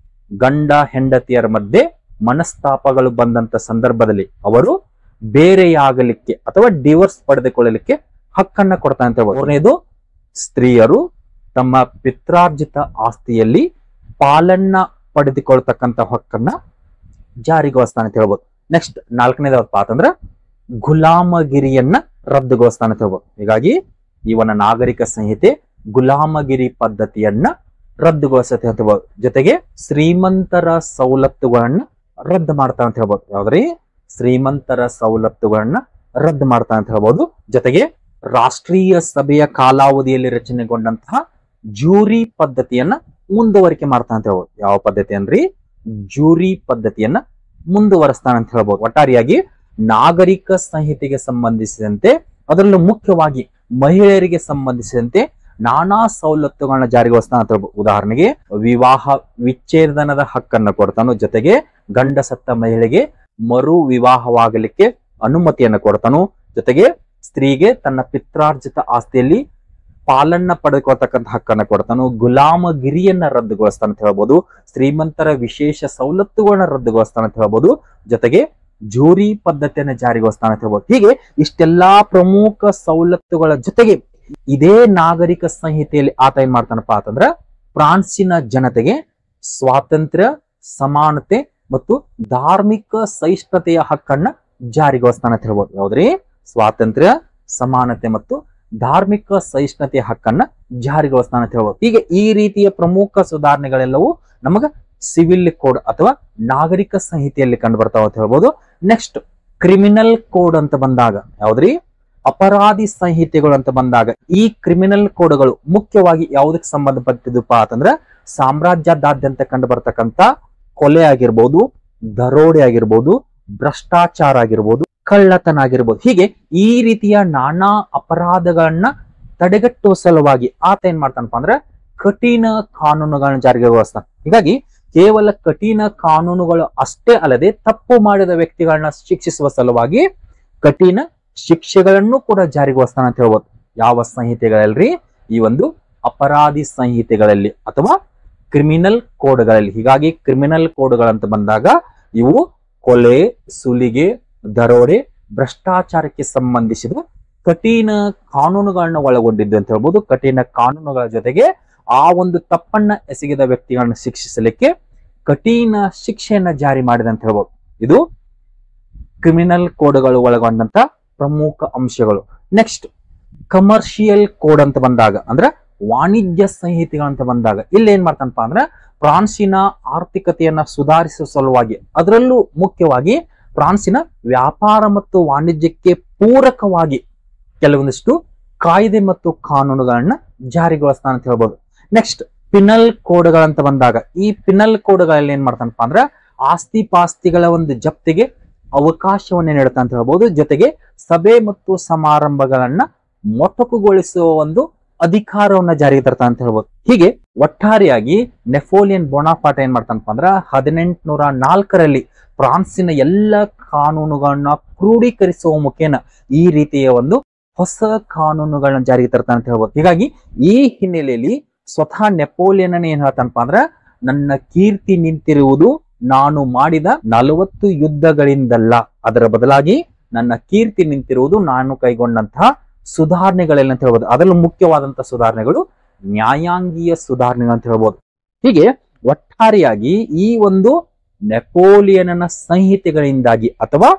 ಗಂಡ ಹೆಂಡತಿಯರ ಮಧ್ಯೆ ಮನಸ್ತಾಪಗಳು ಬಂದಂತ ಸಂದರ್ಭದಲ್ಲಿ ಅವರು ಬೇರೆಯಾಗಲಿಕ್ಕೆ ಅಥವಾ ಡಿವೋರ್ಸ್ ಪಡೆದುಕೊಳ್ಳಲಿಕ್ಕೆ ಹಕ್ಕನ್ನ ಕೊಡ್ತಾನೆ ಅಂತ ಹೇಳ್ಬೋದು. ಮೂರನೇದು ಸ್ತ್ರೀಯರು ತಮ್ಮ ಪಿತ್ರಾರ್ಜಿತ ಆಸ್ತಿಯಲ್ಲಿ ಪಾಲನ್ನ ಪಡೆದುಕೊಳ್ತಕ್ಕಂಥ ಹಕ್ಕನ್ನ ಜಾರಿಗೊಳಿಸ್ತಾನೆ ಅಂತ ಹೇಳ್ಬೋದು. ನೆಕ್ಸ್ಟ್ 4ನೇದಪ್ಪ ಅಂತಂದ್ರ ಗುಲಾಮಗಿರಿಯನ್ನ ರದ್ದುಗೊಳಿಸ್ತಾನೆ ಅಂತ ಹೇಳ್ಬೋದು. ಹೀಗಾಗಿ ಇವನ ನಾಗರಿಕ ಸಂಹಿತೆ ಗುಲಾಮಗಿರಿ ಪದ್ಧತಿಯನ್ನ ರದ್ದುಗೊಳಿಸುತ್ತೆ ಅಂತ ಹೇಳ್ಬೋದು. ಜೊತೆಗೆ ಶ್ರೀಮಂತರ ಸವಲತ್ತುಗಳನ್ನ ರದ್ದು ಮಾಡ್ತಾನೆ ಅಂತ ಹೇಳ್ಬೋದು. ಯಾವ್ದ್ರಿ ಶ್ರೀಮಂತರ ಸವಲತ್ತುಗಳನ್ನ ರದ್ದು ಮಾಡ್ತಾನೆ ಅಂತ ಹೇಳ್ಬೋದು. ಜೊತೆಗೆ ರಾಷ್ಟ್ರೀಯ ಸಭೆಯ ಕಾಲಾವಧಿಯಲ್ಲಿ ರಚನೆಗೊಂಡಂತಹ ಜೂರಿ ಪದ್ಧತಿಯನ್ನ ಮುಂದುವರಿಕೆ ಮಾಡ್ತಾನೆ ಅಂತ ಹೇಳ್ಬೋದು. ಯಾವ ಪದ್ಧತಿ ಅನ್ರಿ ಜೂರಿ ಪದ್ಧತಿಯನ್ನ ಮುಂದುವರಿಸ್ತಾನೆ ಅಂತ ಹೇಳ್ಬೋದು. ಒಟ್ಟಾರೆಯಾಗಿ ನಾಗರಿಕ ಸಂಹಿತೆಗೆ ಸಂಬಂಧಿಸಿದಂತೆ ಅದರಲ್ಲೂ ಮುಖ್ಯವಾಗಿ ಮಹಿಳೆಯರಿಗೆ ಸಂಬಂಧಿಸಿದಂತೆ ನಾನಾ ಸವಲತ್ತುಗಳನ್ನ ಜಾರಿಗೊಳಿಸ್ತಾನೆ ಅಂತ ಹೇಳ್ಬೋದು. ಉದಾಹರಣೆಗೆ ವಿವಾಹ ವಿಚ್ಛೇದನದ ಹಕ್ಕನ್ನ ಕೊಡ್ತಾನು. ಜೊತೆಗೆ ಗಂಡ ಸತ್ತ ಮಹಿಳೆಗೆ ಮರು ವಿವಾಹವಾಗಲಿಕ್ಕೆ ಅನುಮತಿಯನ್ನ ಕೊಡ್ತಾನು. ಜೊತೆಗೆ ಸ್ತ್ರೀಗೆ ತನ್ನ ಪಿತ್ರಾರ್ಜಿತ ಆಸ್ತಿಯಲ್ಲಿ ಪಾಲನ್ನ ಪಡೆದುಕೊಳ್ತಕ್ಕಂಥ ಹಕ್ಕನ್ನ ಕೊಡ್ತಾನು. ಗುಲಾಮಗಿರಿಯನ್ನ ರದ್ದುಗೊಳಿಸ್ತಾನೆ ಅಂತ ಹೇಳ್ಬೋದು. ಶ್ರೀಮಂತರ ವಿಶೇಷ ಸವಲತ್ತುಗಳನ್ನ ರದ್ದುಗೊಳಿಸ್ತಾನೆ ಅಂತ ಹೇಳ್ಬೋದು. ಜೊತೆಗೆ ಜೂರಿ ಪದ್ಧತಿಯನ್ನ ಜಾರಿಗೊಳಿಸ್ತಾನೆ ಅಂತ ಹೇಳ್ಬೋದು. ಹೀಗೆ ಇಷ್ಟೆಲ್ಲಾ ಪ್ರಮುಖ ಸವಲತ್ತುಗಳ ಜೊತೆಗೆ ಇದೇ ನಾಗರಿಕ ಸಂಹಿತೆಯಲ್ಲಿ ಆತ ಏನ್ ಮಾಡ್ತಾನಪ್ಪ ಅಂತಂದ್ರ ಫ್ರಾನ್ಸಿನ ಜನತೆಗೆ ಸ್ವಾತಂತ್ರ್ಯ, ಸಮಾನತೆ ಮತ್ತು ಧಾರ್ಮಿಕ ಸಹಿಷ್ಣುತೆಯ ಹಕ್ಕನ್ನ ಜಾರಿಗೊಳಿಸ್ತಾನೆ ಅಂತ ಹೇಳ್ಬೋದು. ಯಾವ್ದ್ರಿ ಸ್ವಾತಂತ್ರ್ಯ, ಸಮಾನತೆ ಮತ್ತು ಧಾರ್ಮಿಕ ಸಹಿಷ್ಣುತೆಯ ಹಕ್ಕನ್ನ ಜಾರಿಗೊಳಿಸ್ತಾನೆ ಅಂತ ಹೇಳ್ಬೋದು. ಹೀಗೆ ಈ ರೀತಿಯ ಪ್ರಮುಖ ಸುಧಾರಣೆಗಳೆಲ್ಲವೂ ನಮಗ ಸಿವಿಲ್ ಕೋಡ್ ಅಥವಾ ನಾಗರಿಕ ಸಂಹಿತೆಯಲ್ಲಿ ಕಂಡು ಬರ್ತಾವ ಅಂತ ಹೇಳ್ಬೋದು. ನೆಕ್ಸ್ಟ್ ಕ್ರಿಮಿನಲ್ ಕೋಡ್ ಅಂತ ಬಂದಾಗ ಯಾವ್ದ್ರಿ ಅಪರಾಧಿ ಸಂಹಿತೆಗಳು ಅಂತ ಬಂದಾಗ ಈ ಕ್ರಿಮಿನಲ್ ಕೋಡ್ಗಳು ಮುಖ್ಯವಾಗಿ ಯಾವುದಕ್ಕೆ ಸಂಬಂಧಪಟ್ಟಿದಪ್ಪ ಅಂತಂದ್ರ ಸಾಮ್ರಾಜ್ಯದಾದ್ಯಂತ ಕಂಡು ಬರ್ತಕ್ಕಂತ ಕೊಲೆ ಆಗಿರ್ಬೋದು, ದರೋಡೆ ಆಗಿರ್ಬೋದು, ಭ್ರಷ್ಟಾಚಾರ ಆಗಿರ್ಬೋದು, ಕಳ್ಳತನ ಆಗಿರ್ಬೋದು. ಹೀಗೆ ಈ ರೀತಿಯ ನಾನಾ ಅಪರಾಧಗಳನ್ನ ತಡೆಗಟ್ಟುವ ಸಲುವಾಗಿ ಆತ ಏನ್ ಮಾಡ್ತಾನಪ್ಪ ಅಂದ್ರೆ ಕಠಿಣ ಕಾನೂನುಗಳನ್ನ ಜಾರಿಗೊಳಿಸ್ತಾನೆ. ಹೀಗಾಗಿ ಕೇವಲ ಕಠಿಣ ಕಾನೂನುಗಳು ಅಷ್ಟೇ ಅಲ್ಲದೆ ತಪ್ಪು ಮಾಡಿದ ವ್ಯಕ್ತಿಗಳನ್ನ ಶಿಕ್ಷಿಸುವ ಸಲುವಾಗಿ ಕಠಿಣ ಶಿಕ್ಷೆಗಳನ್ನು ಕೂಡ ಜಾರಿಗೊಳಿಸ್ತಾನೆ ಅಂತ ಹೇಳ್ಬೋದು. ಯಾವ ಸಂಹಿತೆಗಳಲ್ರಿ ಈ ಒಂದು ಅಪರಾಧಿ ಸಂಹಿತೆಗಳಲ್ಲಿ ಅಥವಾ ಕ್ರಿಮಿನಲ್ ಕೋಡ್ಗಳಲ್ಲಿ. ಹೀಗಾಗಿ ಕ್ರಿಮಿನಲ್ ಕೋಡ್ಗಳಂತ ಬಂದಾಗ ಇವು ಕೊಲೆ, ಸುಲಿಗೆ, ದರೋಡೆ, ಭ್ರಷ್ಟಾಚಾರಕ್ಕೆ ಸಂಬಂಧಿಸಿದ ಕಠಿಣ ಕಾನೂನುಗಳನ್ನ ಒಳಗೊಂಡಿದ್ದು ಅಂತ ಹೇಳ್ಬೋದು. ಕಠಿಣ ಕಾನೂನುಗಳ ಜೊತೆಗೆ ಆ ಒಂದು ತಪ್ಪನ್ನ ಎಸಗಿದ ವ್ಯಕ್ತಿಗಳನ್ನ ಶಿಕ್ಷಿಸಲಿಕ್ಕೆ ಕಠಿಣ ಶಿಕ್ಷೆಯನ್ನ ಜಾರಿ ಮಾಡಿದೆ ಅಂತ ಹೇಳ್ಬೋದು. ಇದು ಕ್ರಿಮಿನಲ್ ಕೋಡ್ಗಳು ಒಳಗೊಂಡಂತ ಪ್ರಮುಖ ಅಂಶಗಳು. ನೆಕ್ಸ್ಟ್ ಕಮರ್ಷಿಯಲ್ ಕೋಡ್ ಅಂತ ಬಂದಾಗ ಅಂದ್ರೆ ವಾಣಿಜ್ಯ ಸಂಹಿತೆಗಳಂತ ಬಂದಾಗ ಇಲ್ಲಿ ಏನ್ ಮಾಡ್ತಾನಪ್ಪ ಅಂದ್ರೆ ಫ್ರಾನ್ಸಿನ ಆರ್ಥಿಕತೆಯನ್ನ ಸುಧಾರಿಸುವ ಸಲುವಾಗಿ ಅದರಲ್ಲೂ ಮುಖ್ಯವಾಗಿ ಫ್ರಾನ್ಸಿನ ವ್ಯಾಪಾರ ಮತ್ತು ವಾಣಿಜ್ಯಕ್ಕೆ ಪೂರಕವಾಗಿ ಕೆಲವೊಂದಿಷ್ಟು ಕಾಯ್ದೆ ಮತ್ತು ಕಾನೂನುಗಳನ್ನ ಜಾರಿಗೊಳಿಸ್ತಾನೆ ಅಂತ ಹೇಳ್ಬೋದು. ನೆಕ್ಸ್ಟ್ ಪಿನಲ್ ಕೋಡ್ಗಳಂತ ಬಂದಾಗ ಈ ಪಿನಲ್ ಕೋಡ್ಗಳಲ್ಲಿ ಏನ್ ಮಾಡ್ತಾನಪ್ಪ ಅಂದ್ರೆ ಆಸ್ತಿ ಪಾಸ್ತಿಗಳ ಒಂದು ಜಪ್ತಿಗೆ ಅವಕಾಶವನ್ನ ನೀಡುತ್ತೆ ಅಂತ ಹೇಳ್ಬೋದು. ಜೊತೆಗೆ ಸಭೆ ಮತ್ತು ಸಮಾರಂಭಗಳನ್ನ ಮೊಟಕುಗೊಳಿಸುವ ಒಂದು ಅಧಿಕಾರವನ್ನ ಜಾರಿಗೆ ತರ್ತಾನೆ ಅಂತ ಹೇಳ್ಬೋದು. ಹೀಗೆ ಒಟ್ಟಾರೆಯಾಗಿ ನೆಪೋಲಿಯನ್ ಬೋನಾಪಾರ್ಟ್ ಏನ್ ಮಾಡ್ತಾನಪ್ಪ ಅಂದ್ರ 1804ರಲ್ಲಿ ಫ್ರಾನ್ಸಿನ ಎಲ್ಲ ಕಾನೂನುಗಳನ್ನ ಕ್ರೋಢೀಕರಿಸುವ ಮುಖೇನ ಈ ರೀತಿಯ ಒಂದು ಹೊಸ ಕಾನೂನುಗಳನ್ನ ಜಾರಿಗೆ ತರ್ತಾನೆ ಅಂತ ಹೇಳ್ಬೋದು. ಹೀಗಾಗಿ ಈ ಹಿನ್ನೆಲೆಯಲ್ಲಿ ಸ್ವತಃ ನೆಪೋಲಿಯನ್ ಏನ್ ಹೇಳ್ತಾನಪ್ಪ ಅಂದ್ರ ನನ್ನ ಕೀರ್ತಿ ನಿಂತಿರುವುದು ನಾನು ಮಾಡಿದ 40 ಯುದ್ಧಗಳಿಂದಲ್ಲ, ಅದರ ಬದಲಾಗಿ ನನ್ನ ಕೀರ್ತಿ ನಿಂತಿರುವುದು ನಾನು ಕೈಗೊಂಡಂತಹ ಸುಧಾರಣೆಗಳೆಲ್ಲ ಅಂತ ಹೇಳ್ಬೋದು. ಅದರಲ್ಲೂ ಮುಖ್ಯವಾದಂತಹ ಸುಧಾರಣೆಗಳು ನ್ಯಾಯಾಂಗೀಯ ಸುಧಾರಣೆಗಳು ಅಂತ ಹೇಳ್ಬೋದು. ಹೀಗೆ ಒಟ್ಟಾರೆಯಾಗಿ ಈ ಒಂದು ನೆಪೋಲಿಯನ್ನ ಸಂಹಿತೆಗಳಿಂದಾಗಿ ಅಥವಾ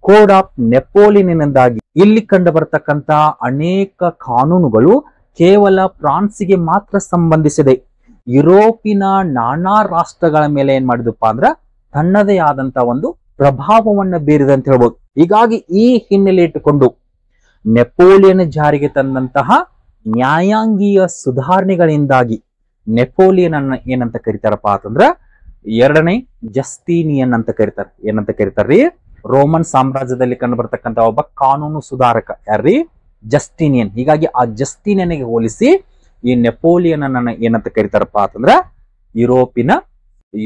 ಕೋಡ್ ಆಫ್ ನೆಪೋಲಿಯನ್ನಿಂದಾಗಿ ಇಲ್ಲಿ ಕಂಡು ಬರತಕ್ಕಂತ ಅನೇಕ ಕಾನೂನುಗಳು ಕೇವಲ ಫ್ರಾನ್ಸಿಗೆ ಮಾತ್ರ ಸಂಬಂಧಿಸಿದೆ. ಯುರೋಪಿನ ನಾನಾ ರಾಷ್ಟ್ರಗಳ ಮೇಲೆ ಏನ್ ಮಾಡಿದಪ್ಪ ಅಂದ್ರ ತನ್ನದೇ ಆದಂತ ಒಂದು ಪ್ರಭಾವವನ್ನ ಬೀರಿದೆ ಅಂತ ಹೇಳ್ಬೋದು. ಹೀಗಾಗಿ ಈ ಹಿನ್ನೆಲೆ ಇಟ್ಟುಕೊಂಡು ನೆಪೋಲಿಯನ್ ಜಾರಿಗೆ ತಂದಂತಹ ನ್ಯಾಯಾಂಗೀಯ ಸುಧಾರಣೆಗಳಿಂದಾಗಿ ನೆಪೋಲಿಯನ್ ಅನ್ನ ಏನಂತ ಕರೀತಾರಪ್ಪ ಅಂತಂದ್ರ ಎರಡನೇ ಜಸ್ಟೀನಿಯನ್ ಅಂತ ಕರೀತಾರೆ. ಏನಂತ ಕರೀತಾರ್ರಿ? ರೋಮನ್ ಸಾಮ್ರಾಜ್ಯದಲ್ಲಿ ಕಂಡು ಬರ್ತಕ್ಕಂತ ಒಬ್ಬ ಕಾನೂನು ಸುಧಾರಕ ಯಾರ್ರಿ? ಜಸ್ಟೀನಿಯನ್. ಹೀಗಾಗಿ ಆ ಜಸ್ಟೀನಿಯನ್ಗೆ ಹೋಲಿಸಿ ಈ ನೆಪೋಲಿಯನ್ ಅನ್ನ ಏನಂತ ಕರೀತಾರಪ್ಪ ಅಂತಂದ್ರ ಯುರೋಪಿನ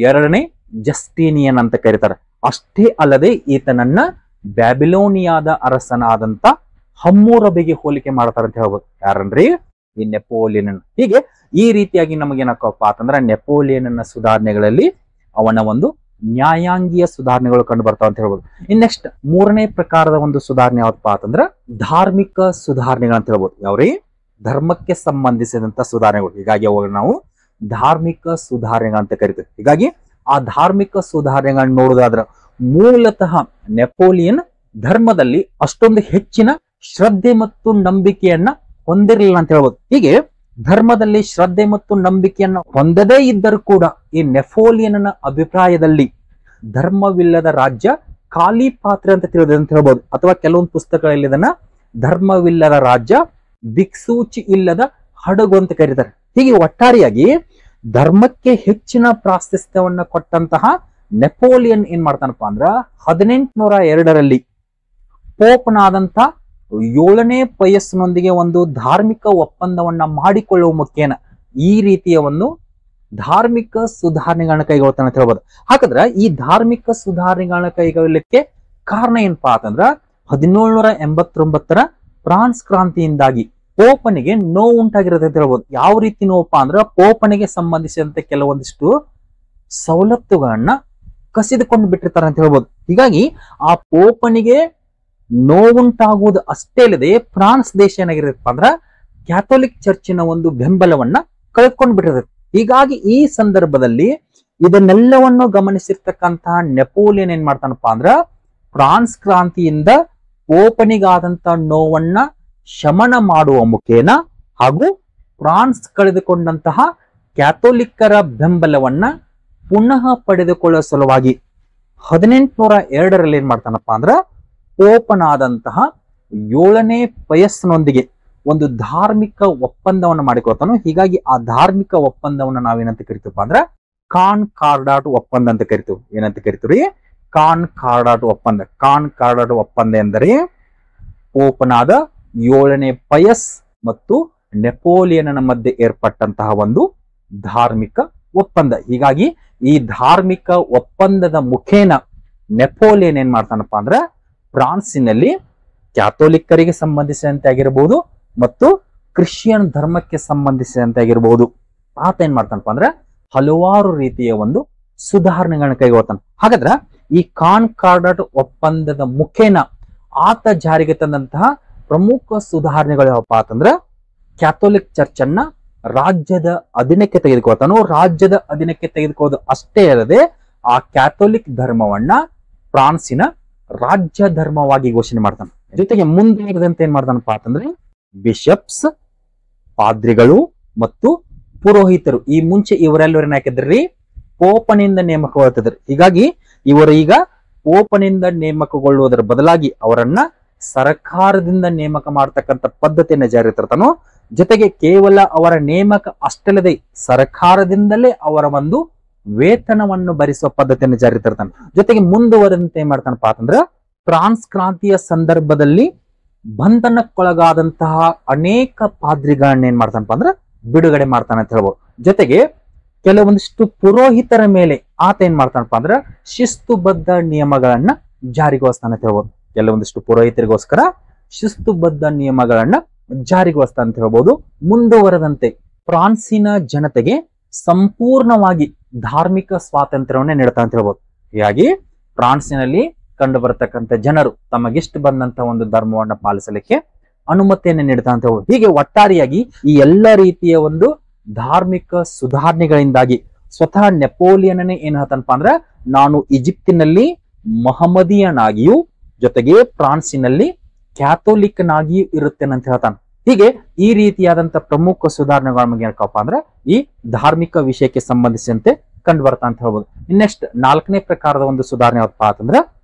ಎರಡನೇ ಜಸ್ಟೀನಿಯನ್ ಅಂತ ಕರೀತಾರೆ. ಅಷ್ಟೇ ಅಲ್ಲದೆ ಈತನನ್ನ ಬ್ಯಾಬಿಲೋನಿಯಾದ ಅರಸನಾದಂತ ಹಮ್ಮೂರಬಿಗೆ ಹೋಲಿಕೆ ಮಾಡ್ತಾರ ಅಂತ ಹೇಳ್ಬೋದು. ಯಾರನ್ರಿ? ಈ ನೆಪೋಲಿಯನ್. ಹೀಗೆ ಈ ರೀತಿಯಾಗಿ ನಮಗೇನಕ್ಕಪ್ಪ ಅಂತಂದ್ರ ನೆಪೋಲಿಯನ್ ಸುಧಾರಣೆಗಳಲ್ಲಿ ಅವನ ಒಂದು ನ್ಯಾಯಾಂಗೀಯ ಸುಧಾರಣೆಗಳು ಕಂಡು ಬರ್ತಾವ ಅಂತ ಹೇಳ್ಬೋದು. ಇನ್ ನೆಕ್ಸ್ಟ್ ಮೂರನೇ ಪ್ರಕಾರದ ಒಂದು ಸುಧಾರಣೆ ಯಾವತ್ತಪ್ಪ ಅಂತಂದ್ರ ಧಾರ್ಮಿಕ ಸುಧಾರಣೆಗಳು ಅಂತ ಹೇಳ್ಬೋದು. ಯಾವ್ರಿ? ಧರ್ಮಕ್ಕೆ ಸಂಬಂಧಿಸಿದಂತ ಸುಧಾರಣೆಗಳು. ಹೀಗಾಗಿ ಅವಾಗ ನಾವು ಧಾರ್ಮಿಕ ಸುಧಾರಣೆಗಳಂತ ಕರಿತೀವಿ. ಹೀಗಾಗಿ ಆ ಧಾರ್ಮಿಕ ಸುಧಾರಣೆಗಳನ್ನ ನೋಡುದಾದ್ರ ಮೂಲತಃ ನೆಪೋಲಿಯನ್ ಧರ್ಮದಲ್ಲಿ ಅಷ್ಟೊಂದು ಹೆಚ್ಚಿನ ಶ್ರದ್ಧೆ ಮತ್ತು ನಂಬಿಕೆಯನ್ನ ಹೊಂದಿರಲಿಲ್ಲ ಅಂತ ಹೇಳ್ಬೋದು. ಹೀಗೆ ಧರ್ಮದಲ್ಲಿ ಶ್ರದ್ಧೆ ಮತ್ತು ನಂಬಿಕೆಯನ್ನ ಹೊಂದದೇ ಇದ್ದರೂ ಕೂಡ ಈ ನೆಪೋಲಿಯನ್ನ ಅಭಿಪ್ರಾಯದಲ್ಲಿ ಧರ್ಮವಿಲ್ಲದ ರಾಜ್ಯ ಖಾಲಿ ಪಾತ್ರೆ ಅಂತ ತಿಳಿದಿದೆ ಅಂತ ಹೇಳ್ಬೋದು. ಅಥವಾ ಕೆಲವೊಂದು ಪುಸ್ತಕಗಳಲ್ಲಿ ಇದನ್ನ ಧರ್ಮವಿಲ್ಲದ ರಾಜ್ಯ ದಿಕ್ಸೂಚಿ ಇಲ್ಲದ ಹಡಗು ಅಂತ ಕರೀತಾರೆ. ಹೀಗೆ ಒಟ್ಟಾರೆಯಾಗಿ ಧರ್ಮಕ್ಕೆ ಹೆಚ್ಚಿನ ಪ್ರಾಶಸ್ತ್ಯವನ್ನ ಕೊಟ್ಟಂತಹ ನೆಪೋಲಿಯನ್ ಏನ್ ಮಾಡ್ತಾನಪ್ಪ ಅಂದ್ರ 1802ರಲ್ಲಿ ಪೋಪ್ನಾದಂತ 7ನೇ ಪಯಸ್ನೊಂದಿಗೆ ಒಂದು ಧಾರ್ಮಿಕ ಒಪ್ಪಂದವನ್ನ ಮಾಡಿಕೊಳ್ಳುವ ಮುಖೇನ ಈ ರೀತಿಯ ಒಂದು ಧಾರ್ಮಿಕ ಸುಧಾರಣೆಗಳನ್ನ ಕೈಗೊಳ್ತಾನೆ ಅಂತ ಹೇಳ್ಬೋದು. ಹಾಗಾದ್ರೆ ಈ ಧಾರ್ಮಿಕ ಸುಧಾರಣೆಗಳನ್ನ ಕೈಗೊಳ್ಳಲಿಕ್ಕೆ ಕಾರಣ ಏನಪ್ಪಾ ಅಂತಂದ್ರ 1789ರ ಫ್ರಾನ್ಸ್ ಕ್ರಾಂತಿಯಿಂದಾಗಿ ಪೋಪನಿಗೆ ನೋವು ಉಂಟಾಗಿರುತ್ತೆ ಅಂತ ಹೇಳ್ಬೋದು. ಯಾವ ರೀತಿ ನೋವಪ್ಪ ಅಂದ್ರ ಪೋಪನಿಗೆ ಸಂಬಂಧಿಸಿದಂತೆ ಕೆಲವೊಂದಿಷ್ಟು ಸವಲತ್ತುಗಳನ್ನ ಕಸಿದುಕೊಂಡು ಬಿಟ್ಟಿರ್ತಾರೆ ಅಂತ ಹೇಳ್ಬೋದು. ಹೀಗಾಗಿ ಆ ಪೋಪನಿಗೆ ನೋವುಂಟಾಗುವುದು ಅಷ್ಟೇ ಅಲ್ಲದೆ ಫ್ರಾನ್ಸ್ ದೇಶ ಏನಾಗಿರುತ್ತಪ್ಪ ಅಂದ್ರ ಕ್ಯಾಥೋಲಿಕ್ ಚರ್ಚಿನ ಒಂದು ಬೆಂಬಲವನ್ನ ಕಳೆದುಕೊಂಡು ಬಿಟ್ಟಿರುತ್ತೆ. ಹೀಗಾಗಿ ಈ ಸಂದರ್ಭದಲ್ಲಿ ಇದನ್ನೆಲ್ಲವನ್ನು ಗಮನಿಸಿರ್ತಕ್ಕಂತಹ ನೆಪೋಲಿಯನ್ ಏನ್ ಮಾಡ್ತಾನಪ್ಪ ಅಂದ್ರ ಫ್ರಾನ್ಸ್ ಕ್ರಾಂತಿಯಿಂದ ಪೋಪನಿಗಾದಂತ ನೋವನ್ನ ಶಮನ ಮಾಡುವ ಮುಖೇನ ಹಾಗೂ ಫ್ರಾನ್ಸ್ ಕಳೆದುಕೊಂಡಂತಹ ಕ್ಯಾಥೋಲಿಕ್ಕರ ಬೆಂಬಲವನ್ನ ಪುನಃ ಪಡೆದುಕೊಳ್ಳುವ ಸಲುವಾಗಿ 1802ರಲ್ಲಿ ಏನ್ ಮಾಡ್ತಾನಪ್ಪ ಅಂದ್ರ ಪೋಪನಾದಂತಹ 7ನೇ ಪಯಸ್ನೊಂದಿಗೆ ಒಂದು ಧಾರ್ಮಿಕ ಒಪ್ಪಂದವನ್ನು ಮಾಡಿಕೊಳ್ತಾನು. ಹೀಗಾಗಿ ಆ ಧಾರ್ಮಿಕ ಒಪ್ಪಂದವನ್ನ ನಾವೇನಂತ ಕರಿತೀವಪ್ಪ ಅಂದ್ರ ಕಾನ್ ಕಾರ್ಡಾಟ್ ಒಪ್ಪಂದ ಅಂತ ಕರಿತೀವಿ. ಏನಂತ ಕರಿತೀವ್ರಿ? ಕಾನ್ ಕಾರ್ಡಾಟ್ ಒಪ್ಪಂದ. ಕಾನ್ ಕಾರ್ಡಾಟ್ ಒಪ್ಪಂದ ಎಂದರೆ ಪೋಪನಾದ 7ನೇ ಪಯಸ್ ಮತ್ತು ನೆಪೋಲಿಯನ್ನ ಮಧ್ಯೆ ಏರ್ಪಟ್ಟಂತಹ ಒಂದು ಧಾರ್ಮಿಕ ಒಪ್ಪಂದ. ಹೀಗಾಗಿ ಈ ಧಾರ್ಮಿಕ ಒಪ್ಪಂದದ ಮುಖೇನ ನೆಪೋಲಿಯನ್ ಏನ್ ಮಾಡ್ತಾನಪ್ಪ ಅಂದ್ರ ಫ್ರಾನ್ಸಿನಲ್ಲಿ ಕ್ಯಾಥೋಲಿಕ್ಕರಿಗೆ ಸಂಬಂಧಿಸಿದಂತೆ ಆಗಿರಬಹುದು ಮತ್ತು ಕ್ರಿಶ್ಚಿಯನ್ ಧರ್ಮಕ್ಕೆ ಸಂಬಂಧಿಸಿದಂತೆ ಆಗಿರಬಹುದು ಆತ ಏನ್ ಮಾಡ್ತಾನಪ್ಪ ಅಂದ್ರೆ ಹಲವಾರು ರೀತಿಯ ಒಂದು ಸುಧಾರಣೆಗಳನ್ನ ಕೈಗೊಳ್ತಾನೆ. ಹಾಗಾದ್ರ ಈ ಕಾನ್ ಕಾರ್ಡಾಟ್ ಒಪ್ಪಂದದ ಮುಖೇನ ಆತ ಜಾರಿಗೆ ತಂದಂತಹ ಪ್ರಮುಖ ಸುಧಾರಣೆಗಳು ಯಾವಪ್ಪ ಅಂತಂದ್ರ ಕ್ಯಾಥೋಲಿಕ್ ಚರ್ಚ್ ಅನ್ನ ರಾಜ್ಯದ ಅಧೀನಕ್ಕೆ ತೆಗೆದುಕೊಳ್ತಾನೋ. ರಾಜ್ಯದ ಅಧೀನಕ್ಕೆ ತೆಗೆದುಕೊಳ್ಳೋದು ಅಷ್ಟೇ ಅಲ್ಲದೆ ಆ ಕ್ಯಾಥೋಲಿಕ್ ಧರ್ಮವನ್ನ ಫ್ರಾನ್ಸಿನ ರಾಜ್ಯ ಧರ್ಮವಾಗಿ ಘೋಷಣೆ ಮಾಡ್ತಾನೆ. ಜೊತೆಗೆ ಮುಂದುವರೆದಂತೆ ಏನ್ ಮಾಡ್ತಾನಪ್ಪ ಅಂತಂದ್ರೆ ಬಿಷಪ್ಸ್, ಪಾದ್ರಿಗಳು ಮತ್ತು ಪುರೋಹಿತರು, ಈ ಮುಂಚೆ ಇವರೆಲ್ಲರನ್ನ ಹಾಕಿದ್ರಿ ಪೋಪನಿಂದ ನೇಮಕಗೊಳ್ತಿದ್ರು. ಹೀಗಾಗಿ ಇವರು ಈಗ ಪೋಪನಿಂದ ನೇಮಕಗೊಳ್ಳುವುದರ ಬದಲಾಗಿ ಅವರನ್ನ ಸರ್ಕಾರದಿಂದ ನೇಮಕ ಮಾಡತಕ್ಕಂತ ಪದ್ಧತಿಯನ್ನ ಜಾರಿ ತರ್ತಾನೋ. ಜೊತೆಗೆ ಕೇವಲ ಅವರ ನೇಮಕ ಅಷ್ಟಲ್ಲದೆ ಸರ್ಕಾರದಿಂದಲೇ ಅವರ ಒಂದು ವೇತನವನ್ನು ಭರಿಸುವ ಪದ್ಧತಿಯನ್ನು ಜಾರಿ ತರ್ತಾನೆ. ಜೊತೆಗೆ ಮುಂದುವರೆದಂತೆ ಏನ್ ಮಾಡ್ತಾನಪ್ಪ ಅಂತಂದ್ರ ಫ್ರಾನ್ಸ್ ಕ್ರಾಂತಿಯ ಸಂದರ್ಭದಲ್ಲಿ ಬಂಧನಕ್ಕೊಳಗಾದಂತಹ ಅನೇಕ ಪಾದ್ರಿಗಳನ್ನ ಏನ್ ಮಾಡ್ತಾನಪ್ಪ ಅಂದ್ರ ಬಿಡುಗಡೆ ಮಾಡ್ತಾನೆ ಅಂತ ಹೇಳ್ಬೋದು. ಜೊತೆಗೆ ಕೆಲವೊಂದಿಷ್ಟು ಪುರೋಹಿತರ ಮೇಲೆ ಆತ ಏನ್ ಮಾಡ್ತಾನಪ್ಪ ಅಂದ್ರ ಶಿಸ್ತುಬದ್ಧ ನಿಯಮಗಳನ್ನ ಜಾರಿಗೊಳಿಸ್ತಾನೆ ಅಂತ ಹೇಳ್ಬೋದು. ಕೆಲವೊಂದಿಷ್ಟು ಪುರೋಹಿತರಿಗೋಸ್ಕರ ಶಿಸ್ತುಬದ್ಧ ನಿಯಮಗಳನ್ನ ಜಾರಿಗೊಳಿಸ್ತಾನೆ ಅಂತ ಹೇಳ್ಬೋದು. ಮುಂದುವರೆದಂತೆ ಫ್ರಾನ್ಸಿನ ಜನತೆಗೆ ಸಂಪೂರ್ಣವಾಗಿ ಧಾರ್ಮಿಕ ಸ್ವಾತಂತ್ರ್ಯವನ್ನೇ ನೀಡ್ತಾ ಅಂತ ಹೇಳ್ಬೋದು. ಹೀಗಾಗಿ ಫ್ರಾನ್ಸಿನಲ್ಲಿ ಕಂಡು ಬರತಕ್ಕಂಥ ಜನರು ತಮಗಿಷ್ಟ ಬಂದಂತ ಒಂದು ಧರ್ಮವನ್ನ ಪಾಲಿಸಲಿಕ್ಕೆ ಅನುಮತಿಯನ್ನು ನೀಡ್ತಾ ಅಂತ ಹೇಳ್ಬೋದು. ಹೀಗೆ ಒಟ್ಟಾರೆಯಾಗಿ ಈ ಎಲ್ಲ ರೀತಿಯ ಒಂದು ಧಾರ್ಮಿಕ ಸುಧಾರಣೆಗಳಿಂದಾಗಿ ಸ್ವತಃ ನೆಪೋಲಿಯನ್ನೇ ಏನ್ ಹೇಳ್ತಾನಪ್ಪ ಅಂದ್ರ, ನಾನು ಈಜಿಪ್ತಿನಲ್ಲಿ ಮಹಮ್ಮದಿಯನಾಗಿಯೂ ಜೊತೆಗೆ ಫ್ರಾನ್ಸಿನಲ್ಲಿ ಕ್ಯಾಥೋಲಿಕ್ನಾಗಿಯೂ ಇರುತ್ತೇನೆ ಅಂತ ಹೇಳ್ತಾನೆ. ಹೀಗೆ ಈ ರೀತಿಯಾದಂತ ಪ್ರಮುಖ ಸುಧಾರಣೆಗಳ ಬಗ್ಗೆ ಏನಪ್ಪಾ ಅಂದ್ರೆ ಈ ಧಾರ್ಮಿಕ ವಿಷಯಕ್ಕೆ ಸಂಬಂಧಿಸಿದಂತೆ ಕಂಡು ಬರ್ತಾ ಅಂತ ಹೇಳ್ಬೋದು. ನೆಕ್ಸ್ಟ್ 4ನೇ ಪ್ರಕಾರದ ಒಂದು ಸುಧಾರಣೆ ಯಾವಪ್ಪ ಅಂತಂದ್ರ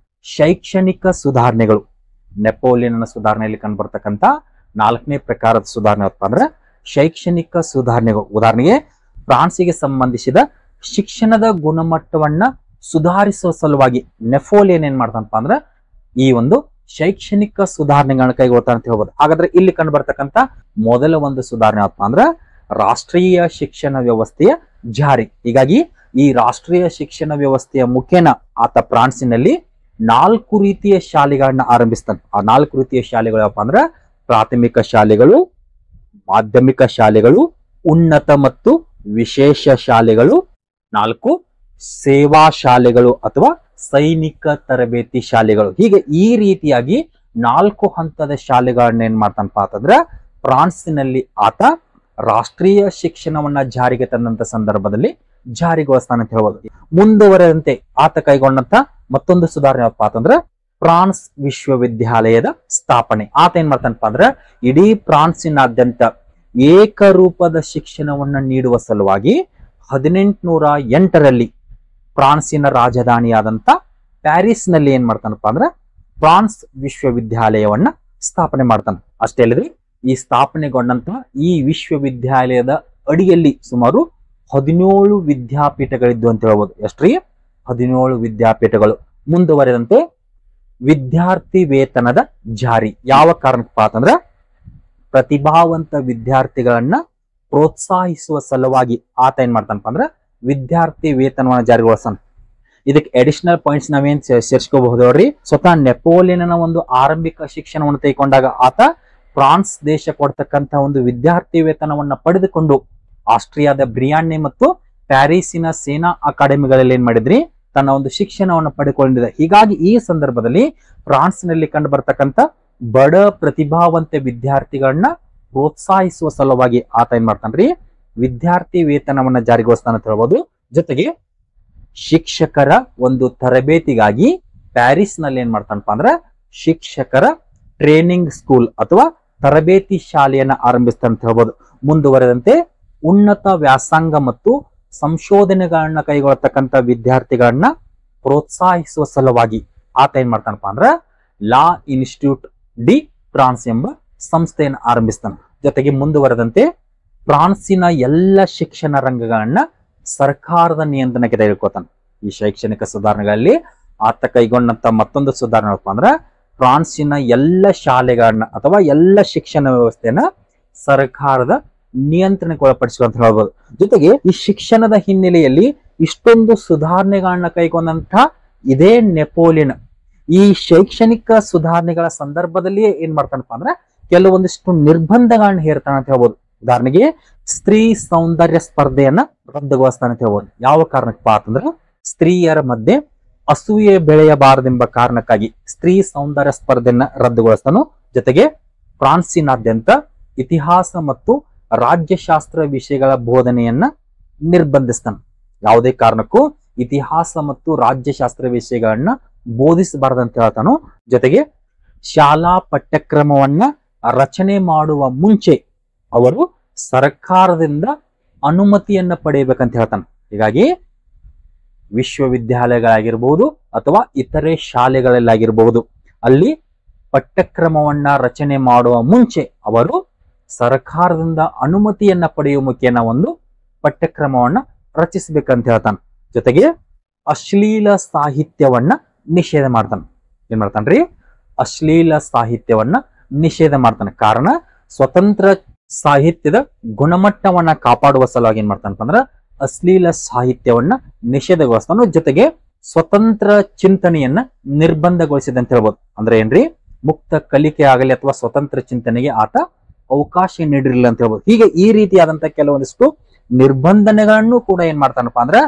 ಶೈಕ್ಷಣಿಕ ಸುಧಾರಣೆಗಳು. ನೆಪೋಲಿಯನ್ ಸುಧಾರಣೆಯಲ್ಲಿ ಕಂಡು ಬರ್ತಕ್ಕಂತ 4ನೇ ಪ್ರಕಾರದ ಸುಧಾರಣೆ ಯಾವಪ್ಪ ಅಂದ್ರೆ ಶೈಕ್ಷಣಿಕ ಸುಧಾರಣೆಗಳು. ಉದಾಹರಣೆಗೆ ಫ್ರಾನ್ಸಿಗೆ ಸಂಬಂಧಿಸಿದ ಶಿಕ್ಷಣದ ಗುಣಮಟ್ಟವನ್ನ ಸುಧಾರಿಸುವ ಸಲುವಾಗಿ ನೆಪೋಲಿಯನ್ ಏನ್ ಮಾಡ್ತಾನಪ್ಪ ಅಂದ್ರೆ ಈ ಒಂದು ಶೈಕ್ಷಣಿಕ ಸುಧಾರಣೆಗಳನ್ನ ಕೈಗೊಳ್ತಾನೆ ಅಂತ ಹೇಳ್ಬೋದು. ಹಾಗಾದ್ರೆ ಇಲ್ಲಿ ಕಂಡು ಬರ್ತಕ್ಕಂತ ಮೊದಲ ಒಂದು ಸುಧಾರಣೆ ಯಾವಪ್ಪ ಅಂದ್ರ ರಾಷ್ಟ್ರೀಯ ಶಿಕ್ಷಣ ವ್ಯವಸ್ಥೆಯ ಜಾರಿ. ಹೀಗಾಗಿ ಈ ರಾಷ್ಟ್ರೀಯ ಶಿಕ್ಷಣ ವ್ಯವಸ್ಥೆಯ ಮುಖೇನ ಆತ ಫ್ರಾನ್ಸಿನಲ್ಲಿ 4 ರೀತಿಯ ಶಾಲೆಗಳನ್ನ ಆರಂಭಿಸ್ತಾನೆ. ಆ 4 ರೀತಿಯ ಶಾಲೆಗಳು ಯಾವಪ್ಪ ಅಂದ್ರ ಪ್ರಾಥಮಿಕ ಶಾಲೆಗಳು, ಮಾಧ್ಯಮಿಕ ಶಾಲೆಗಳು, ಉನ್ನತ ಮತ್ತು ವಿಶೇಷ ಶಾಲೆಗಳು, 4 ಸೇವಾ ಶಾಲೆಗಳು ಅಥವಾ ಸೈನಿಕ ತರಬೇತಿ ಶಾಲೆಗಳು. ಹೀಗೆ ಈ ರೀತಿಯಾಗಿ 4 ಹಂತದ ಶಾಲೆಗಳನ್ನ ಏನ್ ಮಾಡ್ತಾನಪ್ಪ ಅಂತಂದ್ರ ಫ್ರಾನ್ಸಿನಲ್ಲಿ ಆತ ರಾಷ್ಟ್ರೀಯ ಶಿಕ್ಷಣವನ್ನ ಜಾರಿಗೆ ತಂದಂತ ಸಂದರ್ಭದಲ್ಲಿ ಜಾರಿಗೊಳಿಸ್ತಾನೆ ಅಂತ ಹೇಳ್ಬೋದು. ಮುಂದುವರೆದಂತೆ ಆತ ಕೈಗೊಂಡಂತ ಮತ್ತೊಂದು ಸುಧಾರಣೆ ಯಾವಪ್ಪ ಅಂತಂದ್ರ ಫ್ರಾನ್ಸ್ ವಿಶ್ವವಿದ್ಯಾಲಯದ ಸ್ಥಾಪನೆ. ಆತ ಏನ್ ಮಾಡ್ತಾನಪ್ಪ ಅಂದ್ರ ಇಡೀ ಫ್ರಾನ್ಸಿನಾದ್ಯಂತ ಏಕರೂಪದ ಶಿಕ್ಷಣವನ್ನ ನೀಡುವ ಸಲುವಾಗಿ 1808ರಲ್ಲಿ ಫ್ರಾನ್ಸಿನ ರಾಜಧಾನಿಯಾದಂತ ಪ್ಯಾರಿಸ್ ನಲ್ಲಿ ಏನ್ ಮಾಡ್ತಾನಪ್ಪ ಅಂದ್ರ ಫ್ರಾನ್ಸ್ ವಿಶ್ವವಿದ್ಯಾಲಯವನ್ನ ಸ್ಥಾಪನೆ ಮಾಡ್ತಾನೆ. ಅಷ್ಟೇ ಅಲ್ಲದೆ ಈ ಸ್ಥಾಪನೆಗೊಂಡಂತ ಈ ವಿಶ್ವವಿದ್ಯಾಲಯದ ಅಡಿಯಲ್ಲಿ ಸುಮಾರು 17 ವಿದ್ಯಾಪೀಠಗಳಿದ್ದು ಅಂತ ಹೇಳ್ಬೋದು. ಎಷ್ಟ್ರಿ? 17 ವಿದ್ಯಾಪೀಠಗಳು. ಮುಂದುವರೆದಂತೆ ವಿದ್ಯಾರ್ಥಿ ವೇತನದ ಜಾರಿ. ಯಾವ ಕಾರಣಕ್ಕಪ್ಪ ಅಂತಂದ್ರ ಪ್ರತಿಭಾವಂತ ವಿದ್ಯಾರ್ಥಿಗಳನ್ನ ಪ್ರೋತ್ಸಾಹಿಸುವ ಸಲುವಾಗಿ ಆತ ಏನ್ ಮಾಡ್ತಾನಪ್ಪ ಅಂದ್ರ ವಿದ್ಯಾರ್ಥಿ ವೇತನವನ್ನ ಜಾರಿಗೊಳಿಸ್ತಾನೆ. ಇದಕ್ಕೆ ಅಡಿಷನಲ್ ಪಾಯಿಂಟ್ಸ್ ನಾವೇನ್ ಸೇರ್ಸ್ಕೋಬಹುದವ್ರಿ, ಸ್ವತಃ ನೆಪೋಲಿಯನ್ನ ಒಂದು ಆರಂಭಿಕ ಶಿಕ್ಷಣವನ್ನು ತೆಗೆದುಕೊಂಡಾಗ ಆತ ಫ್ರಾನ್ಸ್ ದೇಶ ಕೊಡ್ತಕ್ಕಂತ ಒಂದು ವಿದ್ಯಾರ್ಥಿ ವೇತನವನ್ನ ಪಡೆದುಕೊಂಡು ಆಸ್ಟ್ರಿಯಾದ ಬ್ರಿಯಾನ್ನೆ ಮತ್ತು ಪ್ಯಾರಿಸಿನ ಸೇನಾ ಅಕಾಡೆಮಿಗಳಲ್ಲಿ ಏನ್ ಮಾಡಿದ್ರಿ ತನ್ನ ಒಂದು ಶಿಕ್ಷಣವನ್ನು ಪಡೆದುಕೊಂಡಿದೆ. ಹೀಗಾಗಿ ಈ ಸಂದರ್ಭದಲ್ಲಿ ಫ್ರಾನ್ಸ್ನಲ್ಲಿ ಕಂಡು ಬರ್ತಕ್ಕಂತ ಬಡ ಪ್ರತಿಭಾವಂತ ವಿದ್ಯಾರ್ಥಿಗಳನ್ನ ಪ್ರೋತ್ಸಾಹಿಸುವ ಸಲುವಾಗಿ ಆತ ಏನ್ ಮಾಡ್ತಾನ್ರಿ ವಿದ್ಯಾರ್ಥಿ ವೇತನವನ್ನ ಜಾರಿಗೊಳಿಸ್ತಾನೆ ಅಂತ ಹೇಳ್ಬೋದು. ಜೊತೆಗೆ ಶಿಕ್ಷಕರ ಒಂದು ತರಬೇತಿಗಾಗಿ ಪ್ಯಾರಿಸ್ ನಲ್ಲಿ ಏನ್ ಮಾಡ್ತಾನಪ್ಪ ಅಂದ್ರ ಶಿಕ್ಷಕರ ಟ್ರೈನಿಂಗ್ ಸ್ಕೂಲ್ ಅಥವಾ ತರಬೇತಿ ಶಾಲೆಯನ್ನ ಆರಂಭಿಸ್ತಾನೆ ಅಂತ ಹೇಳ್ಬೋದು. ಮುಂದುವರೆದಂತೆ ಉನ್ನತ ವ್ಯಾಸಂಗ ಮತ್ತು ಸಂಶೋಧನೆಗಳನ್ನ ಕೈಗೊಳ್ಳತಕ್ಕಂತ ವಿದ್ಯಾರ್ಥಿಗಳನ್ನ ಪ್ರೋತ್ಸಾಹಿಸುವ ಸಲುವಾಗಿ ಆತ ಏನ್ ಮಾಡ್ತಾನಪ್ಪ ಅಂದ್ರ ಲಾ ಇನ್ಸ್ಟಿಟ್ಯೂಟ್ ಡಿ ಫ್ರಾನ್ಸ್ ಎಂಬ ಸಂಸ್ಥೆಯನ್ನು ಆರಂಭಿಸ್ತಾನೆ. ಜೊತೆಗೆ ಮುಂದುವರೆದಂತೆ ಫ್ರಾನ್ಸಿನ ಎಲ್ಲ ಶಿಕ್ಷಣ ರಂಗಗಳನ್ನ ಸರ್ಕಾರದ ನಿಯಂತ್ರಣಕ್ಕೆ ತೆಗೆದುಕೊತಾನೆ. ಈ ಶೈಕ್ಷಣಿಕ ಸುಧಾರಣೆಗಳಲ್ಲಿ ಆತ ಕೈಗೊಂಡಂತ ಮತ್ತೊಂದು ಸುಧಾರಣೆ ಏನಪ್ಪ ಅಂದ್ರ ಫ್ರಾನ್ಸಿನ ಎಲ್ಲ ಶಾಲೆಗಳನ್ನ ಅಥವಾ ಎಲ್ಲ ಶಿಕ್ಷಣ ವ್ಯವಸ್ಥೆಯನ್ನ ಸರ್ಕಾರದ ನಿಯಂತ್ರಣಕ್ಕೆ ಒಳಪಡಿಸುವಂತ ಹೇಳ್ಬೋದು. ಜೊತೆಗೆ ಈ ಶಿಕ್ಷಣದ ಹಿನ್ನೆಲೆಯಲ್ಲಿ ಇಷ್ಟೊಂದು ಸುಧಾರಣೆಗಳನ್ನ ಕೈಗೊಂಡಂತ ಇದೇ ನೆಪೋಲಿಯನ್ ಈ ಶೈಕ್ಷಣಿಕ ಸುಧಾರಣೆಗಳ ಸಂದರ್ಭದಲ್ಲಿಯೇ ಏನ್ ಮಾಡ್ತಾನಪ್ಪ ಅಂದ್ರೆ ಕೆಲವೊಂದಿಷ್ಟು ನಿರ್ಬಂಧಗಳನ್ನ ಹೇರ್ತಾನೆ ಅಂತ ಹೇಳ್ಬೋದು. ಉದಾಹರಣೆಗೆ ಸ್ತ್ರೀ ಸೌಂದರ್ಯ ಸ್ಪರ್ಧೆಯನ್ನ ರದ್ದುಗೊಳಿಸ್ತಾನೆ ಅಂತ ಹೇಳ್ಬೋದು. ಯಾವ ಕಾರಣಕ್ಕಪ್ಪ ಅಂತಂದ್ರೆ ಸ್ತ್ರೀಯರ ಮಧ್ಯೆ ಅಸೂಯೆ ಬೆಳೆಯಬಾರದೆಂಬ ಕಾರಣಕ್ಕಾಗಿ ಸ್ತ್ರೀ ಸೌಂದರ್ಯ ಸ್ಪರ್ಧೆಯನ್ನ ರದ್ದುಗೊಳಿಸ್ತಾನು. ಜೊತೆಗೆ ಫ್ರಾನ್ಸಿನಾದ್ಯಂತ ಇತಿಹಾಸ ಮತ್ತು ರಾಜ್ಯಶಾಸ್ತ್ರ ವಿಷಯಗಳ ಬೋಧನೆಯನ್ನ ನಿರ್ಬಂಧಿಸ್ತಾನೆ. ಯಾವುದೇ ಕಾರಣಕ್ಕೂ ಇತಿಹಾಸ ಮತ್ತು ರಾಜ್ಯಶಾಸ್ತ್ರ ವಿಷಯಗಳನ್ನ ಬೋಧಿಸಬಾರದಂತ ಹೇಳ್ತಾನು. ಜೊತೆಗೆ ಶಾಲಾ ಪಠ್ಯಕ್ರಮವನ್ನ ರಚನೆ ಮಾಡುವ ಮುಂಚೆ ಅವರು ಸರ್ಕಾರದಿಂದ ಅನುಮತಿಯನ್ನ ಪಡೆಯಬೇಕಂತ ಹೇಳ್ತಾನೆ. ಹೀಗಾಗಿ ವಿಶ್ವವಿದ್ಯಾಲಯಗಳಾಗಿರ್ಬಹುದು ಅಥವಾ ಇತರೆ ಶಾಲೆಗಳಲ್ಲಾಗಿರಬಹುದು ಅಲ್ಲಿ ಪಠ್ಯಕ್ರಮವನ್ನ ರಚನೆ ಮಾಡುವ ಮುಂಚೆ ಅವರು ಸರ್ಕಾರದಿಂದ ಅನುಮತಿಯನ್ನ ಪಡೆಯುವ ಮುಖೇನ ಒಂದು ಪಠ್ಯಕ್ರಮವನ್ನ ರಚಿಸಬೇಕಂತ ಹೇಳ್ತಾನೆ. ಜೊತೆಗೆ ಅಶ್ಲೀಲ ಸಾಹಿತ್ಯವನ್ನ ನಿಷೇಧ ಮಾಡ್ತಾನೆ. ಏನ್ ಮಾಡ್ತಾನ್ರಿ? ಅಶ್ಲೀಲ ಸಾಹಿತ್ಯವನ್ನ ನಿಷೇಧ ಮಾಡ್ತಾನೆ. ಕಾರಣ ಸ್ವತಂತ್ರ ಸಾಹಿತ್ಯದ ಗುಣಮಟ್ಟವನ್ನ ಕಾಪಾಡುವ ಸಲುವಾಗಿ ಏನ್ ಮಾಡ್ತಾನಪ್ಪ ಅಂದ್ರ ಅಶ್ಲೀಲ ಸಾಹಿತ್ಯವನ್ನ ನಿಷೇಧಗೊಳಿಸ್ತಾನು. ಜೊತೆಗೆ ಸ್ವತಂತ್ರ ಚಿಂತನೆಯನ್ನ ನಿರ್ಬಂಧಗೊಳಿಸಿದೆ ಅಂತ ಹೇಳ್ಬೋದು. ಅಂದ್ರೆ ಏನ್ರಿ ಮುಕ್ತ ಕಲಿಕೆ ಆಗಲಿ ಅಥವಾ ಸ್ವತಂತ್ರ ಚಿಂತನೆಗೆ ಆತ ಅವಕಾಶ ನೀಡಿರಲಿಲ್ಲ ಅಂತ ಹೇಳ್ಬೋದು. ಹೀಗೆ ಈ ರೀತಿಯಾದಂತಹ ಕೆಲವೊಂದಿಷ್ಟು ನಿರ್ಬಂಧನೆಗಳನ್ನು ಕೂಡ ಏನ್ ಮಾಡ್ತಾನಪ್ಪ ಅಂದ್ರ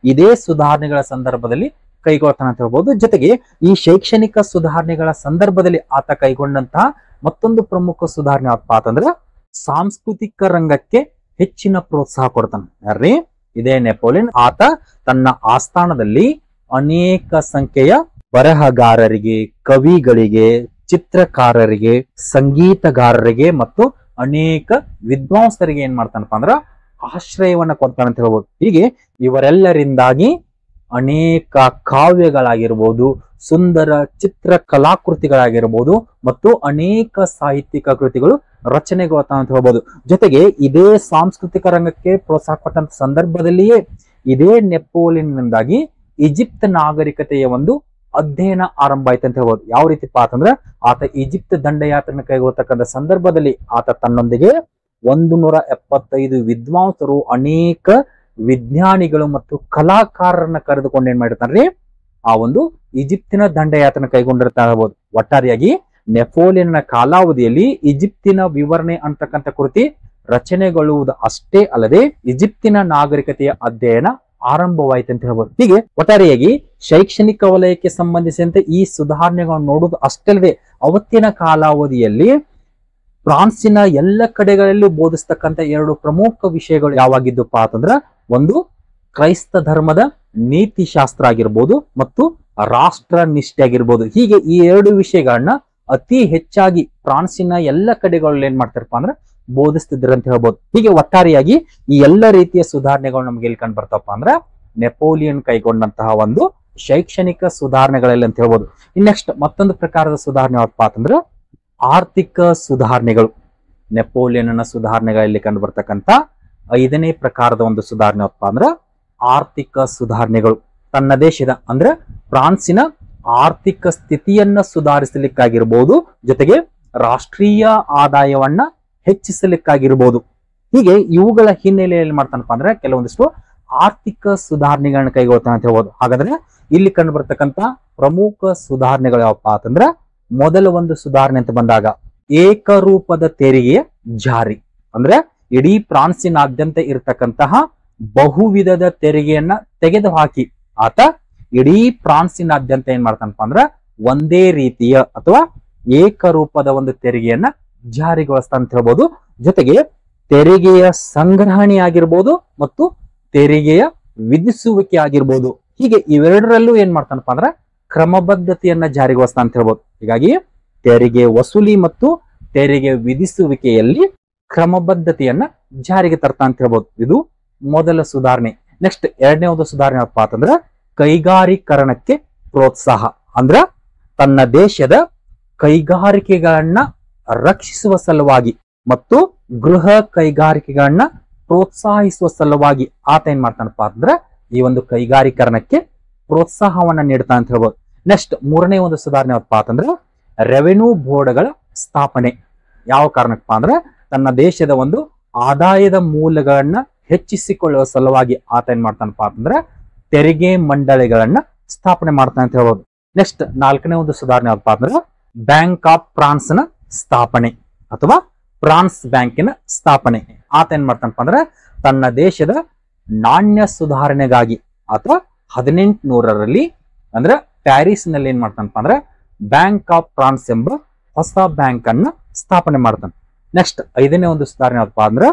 ಇದೇ ಸುಧಾರಣೆಗಳ ಸಂದರ್ಭದಲ್ಲಿ ಕೈಗೊಳ್ತಾನ ಅಂತ ಹೇಳ್ಬೋದು. ಜೊತೆಗೆ ಈ ಶೈಕ್ಷಣಿಕ ಸುಧಾರಣೆಗಳ ಸಂದರ್ಭದಲ್ಲಿ ಆತ ಕೈಗೊಂಡಂತಹ ಮತ್ತೊಂದು ಪ್ರಮುಖ ಸುಧಾರಣೆ ಯಾವಪ್ಪ ಅಂತಂದ್ರ ಸಾಂಸ್ಕೃತಿಕ ರಂಗಕ್ಕೆ ಹೆಚ್ಚಿನ ಪ್ರೋತ್ಸಾಹ ಕೊಡ್ತಾನ. ಯಾರ್ರಿ? ಇದೇ ನೆಪೋಲಿಯನ್. ಆತ ತನ್ನ ಆಸ್ಥಾನದಲ್ಲಿ ಅನೇಕ ಸಂಖ್ಯೆಯ ಬರಹಗಾರರಿಗೆ, ಕವಿಗಳಿಗೆ, ಚಿತ್ರಕಾರರಿಗೆ, ಸಂಗೀತಗಾರರಿಗೆ ಮತ್ತು ಅನೇಕ ವಿದ್ವಾಂಸರಿಗೆ ಏನ್ ಮಾಡ್ತಾನಪ್ಪ ಅಂದ್ರ ಆಶ್ರಯವನ್ನ ಕೊಡ್ತಾನೆ ಅಂತ ಹೇಳ್ಬೋದು. ಹೀಗೆ ಇವರೆಲ್ಲರಿಂದಾಗಿ ಅನೇಕ ಕಾವ್ಯಗಳಾಗಿರ್ಬೋದು, ಸುಂದರ ಚಿತ್ರ ಕಲಾಕೃತಿಗಳಾಗಿರ್ಬೋದು ಮತ್ತು ಅನೇಕ ಸಾಹಿತ್ಯಿಕ ಕೃತಿಗಳು ರಚನೆಗೊಳ್ತಾವ ಅಂತ ಹೇಳ್ಬೋದು. ಜೊತೆಗೆ ಇದೇ ಸಾಂಸ್ಕೃತಿಕ ರಂಗಕ್ಕೆ ಪ್ರೋತ್ಸಾಹ ಕೊಟ್ಟಂತ ಸಂದರ್ಭದಲ್ಲಿಯೇ ಇದೇ ನೆಪೋಲಿಯನ್ನಿಂದಾಗಿ ಈಜಿಪ್ಟ್ ನಾಗರಿಕತೆಯ ಒಂದು ಅಧ್ಯಯನ ಆರಂಭ ಆಯ್ತು ಅಂತ ಹೇಳ್ಬೋದು. ಯಾವ ರೀತಿಪ್ಪ ಅಂತಂದ್ರೆ ಆತ ಈಜಿಪ್ಟ್ ದಂಡಯಾತ್ರೆನ ಕೈಗೊಳ್ಳತಕ್ಕಂಥ ಸಂದರ್ಭದಲ್ಲಿ ಆತ ತನ್ನೊಂದಿಗೆ 175 ವಿದ್ವಾಂಸರು, ಅನೇಕ ವಿಜ್ಞಾನಿಗಳು ಮತ್ತು ಕಲಾಕಾರರನ್ನ ಕರೆದುಕೊಂಡು ಏನ್ ಮಾಡಿರ್ತಾನ್ರಿ ಆ ಒಂದು ಈಜಿಪ್ತಿನ ದಂಡಯಾತ್ರೆನ ಕೈಗೊಂಡಿರ್ತಾ ಹೇಳ್ಬೋದು. ಒಟ್ಟಾರೆಯಾಗಿ ನೆಪೋಲಿಯನ್ನ ಕಾಲಾವಧಿಯಲ್ಲಿ ಈಜಿಪ್ತಿನ ವಿವರಣೆ ಅಂತಕ್ಕಂಥ ಕೃತಿ ರಚನೆಗೊಳ್ಳುವುದು ಅಷ್ಟೇ ಅಲ್ಲದೆ ಈಜಿಪ್ತಿನ ನಾಗರಿಕತೆಯ ಅಧ್ಯಯನ ಆರಂಭವಾಯಿತು ಅಂತ ಹೇಳ್ಬೋದು. ಹೀಗೆ ಒಟ್ಟಾರೆಯಾಗಿ ಶೈಕ್ಷಣಿಕ ವಲಯಕ್ಕೆ ಸಂಬಂಧಿಸಿದಂತೆ ಈ ಸುಧಾರಣೆಗಳನ್ನು ನೋಡುವುದು ಅಷ್ಟೇ ಅಲ್ಲದೆ ಅವತ್ತಿನ ಕಾಲಾವಧಿಯಲ್ಲಿ ಫ್ರಾನ್ಸಿನ ಎಲ್ಲ ಕಡೆಗಳಲ್ಲಿ ಬೋಧಿಸ್ತಕ್ಕಂಥ 2 ಪ್ರಮುಖ ವಿಷಯಗಳು ಯಾವಾಗಿದ್ದಪ್ಪ ಅಂತಂದ್ರ ಒಂದು ಕ್ರೈಸ್ತ ಧರ್ಮದ ನೀತಿ ಶಾಸ್ತ್ರ ಆಗಿರ್ಬೋದು ಮತ್ತು ರಾಷ್ಟ್ರ ನಿಷ್ಠೆ ಆಗಿರ್ಬೋದು. ಹೀಗೆ ಈ 2 ವಿಷಯಗಳನ್ನ ಅತಿ ಹೆಚ್ಚಾಗಿ ಫ್ರಾನ್ಸಿನ ಎಲ್ಲ ಕಡೆಗಳಲ್ಲಿ ಏನ್ ಮಾಡ್ತಾರಪ್ಪ ಅಂದ್ರೆ ಬೋಧಿಸ್ತಿದ್ರು ಅಂತ ಹೇಳ್ಬೋದು. ಹೀಗೆ ಒಟ್ಟಾರೆಯಾಗಿ ಈ ಎಲ್ಲ ರೀತಿಯ ಸುಧಾರಣೆಗಳು ನಮ್ಗೆ ಎಲ್ಲಿ ಕಂಡು ಬರ್ತಾವಪ್ಪ ಅಂದ್ರ ನೆಪೋಲಿಯನ್ ಕೈಗೊಂಡಂತಹ ಒಂದು ಶೈಕ್ಷಣಿಕ ಸುಧಾರಣೆಗಳಲ್ಲಿ ಅಂತ ಹೇಳ್ಬೋದು. ನೆಕ್ಸ್ಟ್ ಮತ್ತೊಂದು ಪ್ರಕಾರದ ಸುಧಾರಣೆ ಯಾವಪ್ಪ ಅಂತಂದ್ರ ಆರ್ಥಿಕ ಸುಧಾರಣೆಗಳು. ನೆಪೋಲಿಯನ್ನ ಸುಧಾರಣೆಗಳಲ್ಲಿ ಕಂಡು ಬರ್ತಕ್ಕಂಥ 5ನೇ ಪ್ರಕಾರದ ಒಂದು ಸುಧಾರಣೆ ಯಾವಪ್ಪ ಅಂದ್ರ ಆರ್ಥಿಕ ಸುಧಾರಣೆಗಳು. ತನ್ನ ದೇಶದ ಅಂದ್ರೆ ಫ್ರಾನ್ಸಿನ ಆರ್ಥಿಕ ಸ್ಥಿತಿಯನ್ನ ಸುಧಾರಿಸಲಿಕ್ಕಾಗಿರ್ಬೋದು, ಜೊತೆಗೆ ರಾಷ್ಟ್ರೀಯ ಆದಾಯವನ್ನ ಹೆಚ್ಚಿಸಲಿಕ್ಕಾಗಿರ್ಬೋದು. ಹೀಗೆ ಇವುಗಳ ಹಿನ್ನೆಲೆಯಲ್ಲಿ ಮಾಡ್ತಾನಪ್ಪ ಅಂದ್ರೆ ಕೆಲವೊಂದಿಷ್ಟು ಆರ್ಥಿಕ ಸುಧಾರಣೆಗಳನ್ನ ಕೈಗೊಳ್ತಾನೆ ಅಂತ ಹೇಳ್ಬೋದು. ಹಾಗಾದ್ರೆ ಇಲ್ಲಿ ಕಂಡು ಬರ್ತಕ್ಕಂಥ ಪ್ರಮುಖ ಸುಧಾರಣೆಗಳು ಯಾವಪ್ಪ ಅಂತಂದ್ರ ಮೊದಲ ಒಂದು ಸುಧಾರಣೆ ಅಂತ ಬಂದಾಗ ಏಕರೂಪದ ತೆರಿಗೆಯ ಜಾರಿ. ಅಂದ್ರೆ ಇಡೀ ಫ್ರಾನ್ಸಿನಾದ್ಯಂತ ಇರತಕ್ಕಂತಹ ಬಹುವಿಧದ ತೆರಿಗೆಯನ್ನ ತೆಗೆದುಹಾಕಿ ಆತ ಇಡೀ ಫ್ರಾನ್ಸಿನಾದ್ಯಂತ ಏನ್ ಮಾಡ್ತಾನಪ್ಪ ಅಂದ್ರ ಒಂದೇ ರೀತಿಯ ಅಥವಾ ಏಕರೂಪದ ಒಂದು ತೆರಿಗೆಯನ್ನ ಜಾರಿಗೊಳಿಸ್ತಾ ಅಂತ ಹೇಳ್ಬೋದು. ಜೊತೆಗೆ ತೆರಿಗೆಯ ಸಂಗ್ರಹಣೆ ಆಗಿರ್ಬೋದು ಮತ್ತು ತೆರಿಗೆಯ ವಿಧಿಸುವಿಕೆ ಆಗಿರ್ಬೋದು. ಹೀಗೆ ಇವೆರಡರಲ್ಲೂ ಏನ್ ಮಾಡ್ತಾನಪ್ಪ ಅಂದ್ರ ಕ್ರಮಬದ್ಧತೆಯನ್ನ ಜಾರಿಗೊಳಿಸ್ತಾ ಅಂತ ಹೇಳ್ಬೋದು. ಹೀಗಾಗಿ ತೆರಿಗೆ ವಸೂಲಿ ಮತ್ತು ತೆರಿಗೆ ವಿಧಿಸುವಿಕೆಯಲ್ಲಿ ಕ್ರಮಬದ್ಧತೆಯನ್ನ ಜಾರಿಗೆ ತರ್ತಾ ಅಂತ ಹೇಳ್ಬೋದು. ಇದು ಮೊದಲ ಸುಧಾರಣೆ. ನೆಕ್ಸ್ಟ್ 2ನೇ ಒಂದು ಸುಧಾರಣೆ ಏನಪ್ಪಾ ಅಂತಂದ್ರ ಕೈಗಾರೀಕರಣಕ್ಕೆ ಪ್ರೋತ್ಸಾಹ. ಅಂದ್ರ ತನ್ನ ದೇಶದ ಕೈಗಾರಿಕೆಗಳನ್ನ ರಕ್ಷಿಸುವ ಸಲುವಾಗಿ ಮತ್ತು ಗೃಹ ಕೈಗಾರಿಕೆಗಳನ್ನ ಪ್ರೋತ್ಸಾಹಿಸುವ ಸಲುವಾಗಿ ಆತ ಏನ್ ಮಾಡ್ತಾನಪ್ಪ ಅಂದ್ರ ಈ ಒಂದು ಕೈಗಾರೀಕರಣಕ್ಕೆ ಪ್ರೋತ್ಸಾಹವನ್ನ ನೀಡ್ತಾ ಅಂತ ಹೇಳ್ಬೋದು. ನೆಕ್ಸ್ಟ್ 3ನೇ ಒಂದು ಸುಧಾರಣೆ ಯಾವಪ್ಪ ಅಂತಂದ್ರೆ ರೆವೆನ್ಯೂ ಬೋರ್ಡ್ಗಳ ಸ್ಥಾಪನೆ. ಯಾವ ಕಾರಣಕ್ಕಪ್ಪ ಅಂದ್ರೆ ತನ್ನ ದೇಶದ ಒಂದು ಆದಾಯದ ಮೂಲಗಳನ್ನ ಹೆಚ್ಚಿಸಿಕೊಳ್ಳುವ ಸಲುವಾಗಿ ಆತ ಏನ್ ಮಾಡ್ತಾನಪ್ಪ ಅಂತಂದ್ರೆ ತೆರಿಗೆ ಮಂಡಳಿಗಳನ್ನ ಸ್ಥಾಪನೆ ಮಾಡ್ತಾನೆ ಅಂತ ಹೇಳ್ಬೋದು. ನೆಕ್ಸ್ಟ್ 4ನೇ ಒಂದು ಸುಧಾರಣೆ ಯಾವಪ್ಪ ಅಂದ್ರೆ ಬ್ಯಾಂಕ್ ಆಫ್ ಫ್ರಾನ್ಸ್ ನ ಸ್ಥಾಪನೆ ಅಥವಾ ಫ್ರಾನ್ಸ್ ಬ್ಯಾಂಕಿನ ಸ್ಥಾಪನೆ. ಆತ ಏನ್ ಮಾಡ್ತಾನಪ್ಪ ಅಂದ್ರೆ ತನ್ನ ದೇಶದ ನಾಣ್ಯ ಸುಧಾರಣೆಗಾಗಿ ಅಥವಾ 1800ರಲ್ಲಿ ಅಂದ್ರೆ ಪ್ಯಾರಿಸ್ ನಲ್ಲಿ ಏನ್ ಮಾಡ್ತಾನಪ್ಪ ಅಂದ್ರೆ ಬ್ಯಾಂಕ್ ಆಫ್ ಫ್ರಾನ್ಸ್ ಎಂಬ ಹೊಸ ಬ್ಯಾಂಕ್ ಅನ್ನ ಸ್ಥಾಪನೆ ಮಾಡ್ತಾನೆ. ನೆಕ್ಸ್ಟ್ 5ನೇ ಒಂದು ಸುಧಾರಣೆ ಯಾವಪ್ಪ ಅಂದ್ರೆ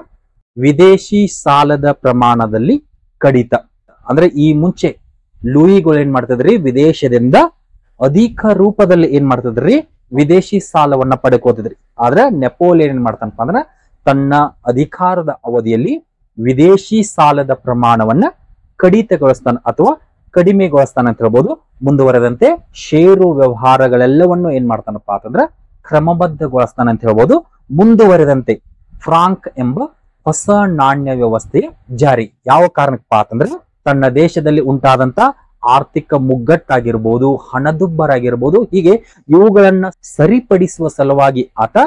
ವಿದೇಶಿ ಸಾಲದ ಪ್ರಮಾಣದಲ್ಲಿ ಕಡಿತ. ಅಂದ್ರೆ ಈ ಮುಂಚೆ ಲೂಯಿಗಳು ಏನ್ ಮಾಡ್ತಿದ್ರಿ ವಿದೇಶದಿಂದ ಅಧಿಕ ರೂಪದಲ್ಲಿ ಏನ್ ಮಾಡ್ತಿದ್ರಿ ವಿದೇಶಿ ಸಾಲವನ್ನ ಪಡ್ಕೋತಿದ್ರಿ. ಆದ್ರೆ ನೆಪೋಲಿಯನ್ ಏನ್ ಮಾಡ್ತಾನಪ್ಪ ಅಂದ್ರೆ ತನ್ನ ಅಧಿಕಾರದ ಅವಧಿಯಲ್ಲಿ ವಿದೇಶಿ ಸಾಲದ ಪ್ರಮಾಣವನ್ನ ಕಡಿತಗೊಳಿಸ್ತಾನೆ ಅಥವಾ ಕಡಿಮೆಗೊಳಿಸ್ತಾನೆ ಅಂತ ಹೇಳ್ಬೋದು. ಮುಂದುವರೆದಂತೆ ಷೇರು ವ್ಯವಹಾರಗಳೆಲ್ಲವನ್ನು ಏನ್ ಮಾಡ್ತಾನಪ್ಪ ಅಂತಂದ್ರೆ ಕ್ರಮಬದ್ಧಗೊಳಿಸ್ತಾನೆ ಅಂತ ಹೇಳ್ಬೋದು. ಮುಂದುವರೆದಂತೆ ಫ್ರಾಂಕ್ ಎಂಬ ಹೊಸ ನಾಣ್ಯ ವ್ಯವಸ್ಥೆಯ ಜಾರಿ. ಯಾವ ಕಾರಣಕ್ಕಪ್ಪ ಅಂತಂದ್ರೆ ತನ್ನ ದೇಶದಲ್ಲಿ ಉಂಟಾದಂತ ಆರ್ಥಿಕ ಮುಗ್ಗಟ್ಟಾಗಿರ್ಬೋದು, ಹಣದುಬ್ಬರಾಗಿರ್ಬೋದು, ಹೀಗೆ ಇವುಗಳನ್ನ ಸರಿಪಡಿಸುವ ಸಲುವಾಗಿ ಆತ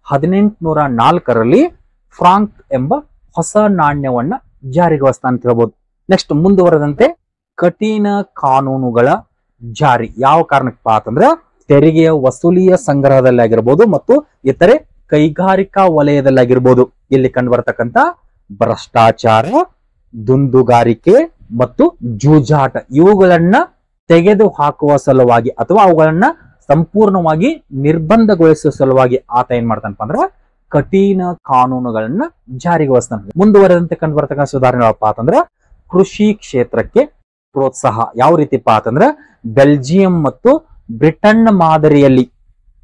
1804ರಲ್ಲಿ ಫ್ರಾಂಕ್ ಎಂಬ ಹೊಸ ನಾಣ್ಯವನ್ನ ಜಾರಿಗೊಳಿಸ್ತಾನೆ ಅಂತ ಹೇಳ್ಬೋದು. ನೆಕ್ಸ್ಟ್ ಮುಂದುವರೆದಂತೆ ಕಠಿಣ ಕಾನೂನುಗಳ ಜಾರಿ. ಯಾವ ಕಾರಣಕ್ಕಪ್ಪ ಅಂತಂದ್ರೆ ತೆರಿಗೆಯ ವಸೂಲಿಯ ಸಂಗ್ರಹದಲ್ಲಿ ಆಗಿರ್ಬೋದು ಮತ್ತು ಇತರೆ ಕೈಗಾರಿಕಾ ವಲಯದಲ್ಲಾಗಿರ್ಬೋದು ಇಲ್ಲಿ ಕಂಡು ಬರ್ತಕ್ಕಂಥ ಭ್ರಷ್ಟಾಚಾರ ದುಂದುಗಾರಿಕೆ ಮತ್ತು ಜೂಜಾಟ ಇವುಗಳನ್ನ ತೆಗೆದು ಹಾಕುವ ಸಲುವಾಗಿ ಅಥವಾ ಅವುಗಳನ್ನ ಸಂಪೂರ್ಣವಾಗಿ ನಿರ್ಬಂಧಗೊಳಿಸುವ ಸಲುವಾಗಿ ಆತ ಏನ್ ಮಾಡ್ತಾನಪ್ಪ ಅಂದ್ರ ಕಠಿಣ ಕಾನೂನುಗಳನ್ನ ಜಾರಿಗೊಳಿಸ್ತಾನೆ. ಮುಂದುವರೆದಂತೆ ಕಂಡು ಬರ್ತಕ್ಕಂಥ ಸುಧಾರಣೆಗಳಪ್ಪ ಅಂತಂದ್ರ ಕೃಷಿ ಕ್ಷೇತ್ರಕ್ಕೆ ಪ್ರೋತ್ಸಾಹ. ಯಾವ ರೀತಿಪ್ಪ ಅಂತಂದ್ರ ಬೆಲ್ಜಿಯಂ ಮತ್ತು ಬ್ರಿಟನ್ ಮಾದರಿಯಲ್ಲಿ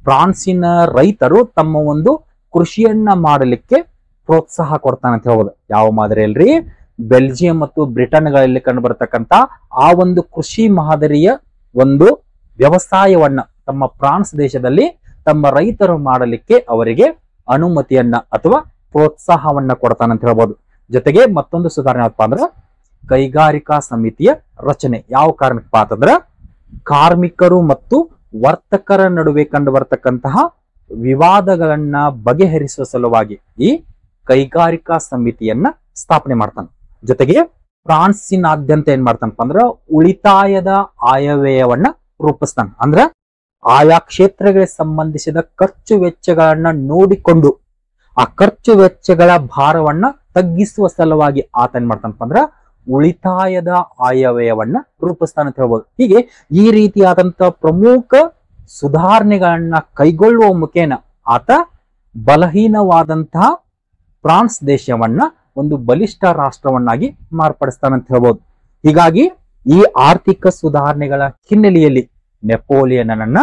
ಫ್ರಾನ್ಸಿನ ರೈತರು ತಮ್ಮ ಒಂದು ಕೃಷಿಯನ್ನ ಮಾಡಲಿಕ್ಕೆ ಪ್ರೋತ್ಸಾಹ ಕೊಡ್ತಾನೆ ಅಂತ ಹೇಳ್ಬೋದು. ಯಾವ ಮಾದರಿಯಲ್ರಿ? ಬೆಲ್ಜಿಯಂ ಮತ್ತು ಬ್ರಿಟನ್ಗಳಲ್ಲಿ ಕಂಡು ಬರತಕ್ಕಂತ ಆ ಒಂದು ಕೃಷಿ ಮಾದರಿಯ ಒಂದು ವ್ಯವಸಾಯವನ್ನ ತಮ್ಮ ಫ್ರಾನ್ಸ್ ದೇಶದಲ್ಲಿ ತಮ್ಮ ರೈತರು ಮಾಡಲಿಕ್ಕೆ ಅವರಿಗೆ ಅನುಮತಿಯನ್ನ ಅಥವಾ ಪ್ರೋತ್ಸಾಹವನ್ನ ಕೊಡ್ತಾನೆ ಅಂತ ಹೇಳ್ಬೋದು. ಜೊತೆಗೆ ಮತ್ತೊಂದು ಸುಧಾರಣೆ ಏನಪ್ಪಾ ಅಂದ್ರ ಕೈಗಾರಿಕಾ ಸಮಿತಿಯ ರಚನೆ. ಯಾವ ಕಾರಣಕ್ಕಪ್ಪ ಅಂತಂದ್ರ ಕಾರ್ಮಿಕರು ಮತ್ತು ವರ್ತಕರ ನಡುವೆ ಕಂಡು ಬರ್ತಕ್ಕಂತಹ ವಿವಾದಗಳನ್ನ ಬಗೆಹರಿಸುವ ಸಲುವಾಗಿ ಈ ಕೈಗಾರಿಕಾ ಸಮಿತಿಯನ್ನ ಸ್ಥಾಪನೆ ಮಾಡ್ತಾನೆ. ಜೊತೆಗೆ ಫ್ರಾನ್ಸಿನಾದ್ಯಂತ ಏನ್ ಮಾಡ್ತಾನಪ್ಪ ಅಂದ್ರ ಉಳಿತಾಯದ ಆಯವ್ಯಯವನ್ನ ರೂಪಿಸ್ತಾನೆ. ಅಂದ್ರ ಆಯಾ ಕ್ಷೇತ್ರಗಳಿಗೆ ಸಂಬಂಧಿಸಿದ ಖರ್ಚು ವೆಚ್ಚಗಳನ್ನ ನೋಡಿಕೊಂಡು ಆ ಖರ್ಚು ವೆಚ್ಚಗಳ ಭಾರವನ್ನ ತಗ್ಗಿಸುವ ಸಲುವಾಗಿ ಆತ ಏನ್ ಮಾಡ್ತಾನಪ್ಪ ಅಂದ್ರ ಉಳಿತಾಯದ ಆಯವ್ಯಯವನ್ನ ರೂಪಿಸ್ತಾನೆ ಅಂತ ಹೇಳ್ಬೋದು. ಹೀಗೆ ಈ ರೀತಿಯಾದಂತಹ ಪ್ರಮುಖ ಸುಧಾರಣೆಗಳನ್ನ ಕೈಗೊಳ್ಳುವ ಮುಖೇನ ಆತ ಬಲಹೀನವಾದಂತಹ ಫ್ರಾನ್ಸ್ ದೇಶವನ್ನ ಒಂದು ಬಲಿಷ್ಠ ರಾಷ್ಟ್ರವನ್ನಾಗಿ ಮಾರ್ಪಡಿಸ್ತಾನಂತ ಹೇಳ್ಬೋದು. ಹೀಗಾಗಿ ಈ ಆರ್ಥಿಕ ಸುಧಾರಣೆಗಳ ಹಿನ್ನೆಲೆಯಲ್ಲಿ ನೆಪೋಲಿಯನ್ನನ್ನ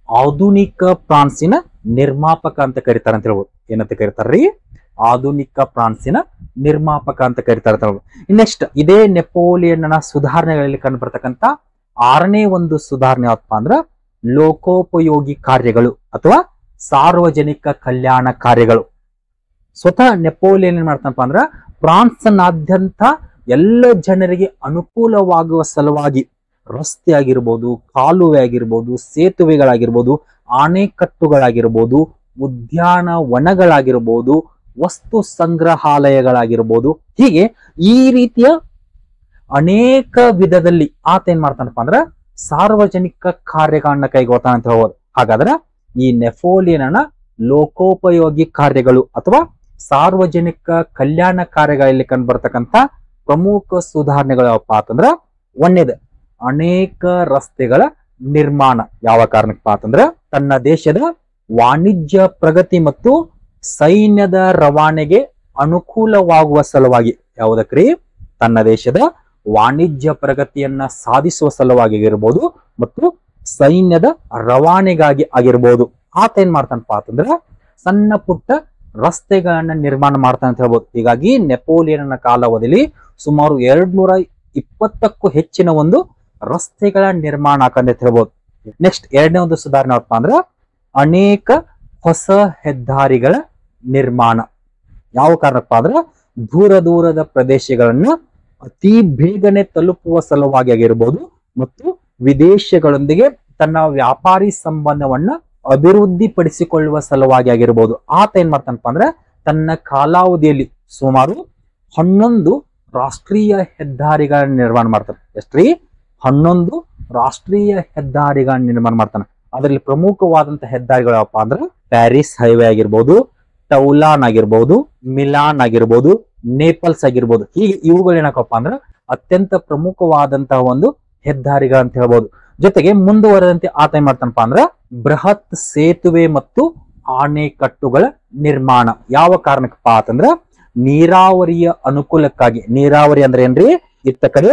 ಆಧುನಿಕ ಫ್ರಾನ್ಸಿನ ನಿರ್ಮಾಪಕ ಅಂತ ಕರೀತಾರೆ ಅಂತ ಹೇಳ್ಬೋದು. ಏನಂತ ಕರೀತಾರ್ರಿ? ಆಧುನಿಕ ಫ್ರಾನ್ಸಿನ ನಿರ್ಮಾಪಕ ಅಂತ ಕರೀತಾರೆ ಅಂತ ಹೇಳ್ಬೋದು. ನೆಕ್ಸ್ಟ್ ಇದೇ ನೆಪೋಲಿಯನ್ನ ಸುಧಾರಣೆಗಳಲ್ಲಿ ಕಂಡು ಬರ್ತಕ್ಕಂತ 6ನೇ ಒಂದು ಸುಧಾರಣೆ ಯಾವಪ್ಪ ಅಂದ್ರ ಲೋಕೋಪಯೋಗಿ ಕಾರ್ಯಗಳು ಅಥವಾ ಸಾರ್ವಜನಿಕ ಕಲ್ಯಾಣ ಕಾರ್ಯಗಳು. ಸ್ವತಃ ನೆಪೋಲಿಯನ್ ಏನ್ ಮಾಡ್ತಾನಪ್ಪ ಅಂದ್ರ ಫ್ರಾನ್ಸ್ನಾದ್ಯಂತ ಎಲ್ಲ ಜನರಿಗೆ ಅನುಕೂಲವಾಗುವ ಸಲುವಾಗಿ ರಸ್ತೆ ಆಗಿರ್ಬೋದು, ಕಾಲುವೆ ಆಗಿರ್ಬೋದು, ಸೇತುವೆಗಳಾಗಿರ್ಬೋದು, ಆಣೆಕಟ್ಟುಗಳಾಗಿರ್ಬೋದು, ಉದ್ಯಾನವನಗಳಾಗಿರ್ಬೋದು, ವಸ್ತು ಸಂಗ್ರಹಾಲಯಗಳಾಗಿರ್ಬೋದು, ಹೀಗೆ ಈ ರೀತಿಯ ಅನೇಕ ವಿಧದಲ್ಲಿ ಆತ ಏನ್ ಮಾಡ್ತಾನಪ್ಪ ಅಂದ್ರ ಸಾರ್ವಜನಿಕ ಕಾರ್ಯಗಳನ್ನ ಕೈಗೊಳ್ತಾನೆ ಅಂತ ಹೇಳ್ಬೋದು. ಹಾಗಾದ್ರೆ ಈ ನೆಪೋಲಿಯನ್ನ ಲೋಕೋಪಯೋಗಿ ಕಾರ್ಯಗಳು ಅಥವಾ ಸಾರ್ವಜನಿಕ ಕಲ್ಯಾಣ ಕಾರ್ಯಗಳಲ್ಲಿ ಕಂಡು ಬರ್ತಕ್ಕಂಥ ಪ್ರಮುಖ ಸುಧಾರಣೆಗಳು ಯಾವಪ್ಪ ಅಂತಂದ್ರ ಒಂದೇದು ಅನೇಕ ರಸ್ತೆಗಳ ನಿರ್ಮಾಣ. ಯಾವ ಕಾರಣಕ್ಕಪ್ಪ ಅಂತಂದ್ರ ತನ್ನ ದೇಶದ ವಾಣಿಜ್ಯ ಪ್ರಗತಿ ಮತ್ತು ಸೈನ್ಯದ ರವಾನೆಗೆ ಅನುಕೂಲವಾಗುವ ಸಲುವಾಗಿ. ಯಾವುದಕ್ರಿ? ತನ್ನ ದೇಶದ ವಾಣಿಜ್ಯ ಪ್ರಗತಿಯನ್ನ ಸಾಧಿಸುವ ಸಲುವಾಗಿ ಆಗಿರ್ಬೋದು ಮತ್ತು ಸೈನ್ಯದ ರವಾನೆಗಾಗಿ ಆಗಿರ್ಬೋದು. ಆತ ಏನ್ ಮಾಡ್ತಾನಪ್ಪ ಅಂತಂದ್ರ ಸಣ್ಣ ಪುಟ್ಟ ರಸ್ತೆಗಳನ್ನ ನಿರ್ಮಾಣ ಮಾಡ್ತಾನೆ ಅಂತ ಹೇಳ್ಬೋದು. ಹೀಗಾಗಿ ನೆಪೋಲಿಯನ್ನ ಕಾಲಾವಧಿಯಲ್ಲಿ ಸುಮಾರು 220ಕ್ಕೂ ಹೆಚ್ಚಿನ ಒಂದು ರಸ್ತೆಗಳ ನಿರ್ಮಾಣ ಆಕಂತ ಹೇಳ್ಬೋದು. ನೆಕ್ಸ್ಟ್ 2ನೇ ಒಂದು ಸುಧಾರಣೆ ಯಾವಪ್ಪ ಅಂದ್ರ ಅನೇಕ ಹೊಸ ಹೆದ್ದಾರಿಗಳ ನಿರ್ಮಾಣ. ಯಾವ ಕಾರಣಪ್ಪ ಅಂದ್ರ ದೂರದ ಪ್ರದೇಶಗಳನ್ನ ಅತಿ ಬೇಗನೆ ತಲುಪುವ ಸಲುವಾಗಿ ಆಗಿರ್ಬೋದು ಮತ್ತು ವಿದೇಶಗಳೊಂದಿಗೆ ತನ್ನ ವ್ಯಾಪಾರಿ ಸಂಬಂಧವನ್ನ ಅಭಿವೃದ್ಧಿ ಪಡಿಸಿಕೊಳ್ಳುವ ಸಲುವಾಗಿ ಆಗಿರ್ಬೋದು. ಆತ ಏನ್ ಮಾಡ್ತಾನಪ್ಪ ಅಂದ್ರೆ ತನ್ನ ಕಾಲಾವಧಿಯಲ್ಲಿ ಸುಮಾರು 11 ರಾಷ್ಟ್ರೀಯ ಹೆದ್ದಾರಿಗಳನ್ನ ನಿರ್ಮಾಣ ಮಾಡ್ತಾನೆ. ಎಷ್ಟ್ರಿ? 11 ರಾಷ್ಟ್ರೀಯ ಹೆದ್ದಾರಿಗಳನ್ನ ನಿರ್ಮಾಣ ಮಾಡ್ತಾನೆ. ಅದರಲ್ಲಿ ಪ್ರಮುಖವಾದಂತಹ ಹೆದ್ದಾರಿಗಳು ಯಾವಪ್ಪ ಅಂದ್ರೆ ಪ್ಯಾರಿಸ್ ಹೈವೇ ಆಗಿರ್ಬೋದು, ಟೌಲಾನ್ ಆಗಿರ್ಬೋದು, ಮಿಲಾನ್ ಆಗಿರ್ಬೋದು, ನೇಪಲ್ಸ್ ಆಗಿರ್ಬೋದು. ಹೀಗೆ ಇವುಗಳು ಏನಕ್ಕಪ್ಪ ಅಂದ್ರೆ ಅತ್ಯಂತ ಪ್ರಮುಖವಾದಂತಹ ಒಂದು ಹೆದ್ದಾರಿಗಳು ಅಂತ ಹೇಳ್ಬೋದು. ಜೊತೆಗೆ ಮುಂದುವರೆದಂತೆ ಆತ ಏನ್ ಮಾಡ್ತಾನಪ್ಪ ಅಂದ್ರ ಬೃಹತ್ ಸೇತುವೆ ಮತ್ತು ಆಣೆಕಟ್ಟುಗಳ ನಿರ್ಮಾಣ. ಯಾವ ಕಾರಣಕ್ಕಪ್ಪ ಅಂತಂದ್ರ ನೀರಾವರಿಯ ಅನುಕೂಲಕ್ಕಾಗಿ. ನೀರಾವರಿ ಅಂದ್ರೆ ಏನ್ರಿ? ಇತ್ತ ಕಡೆ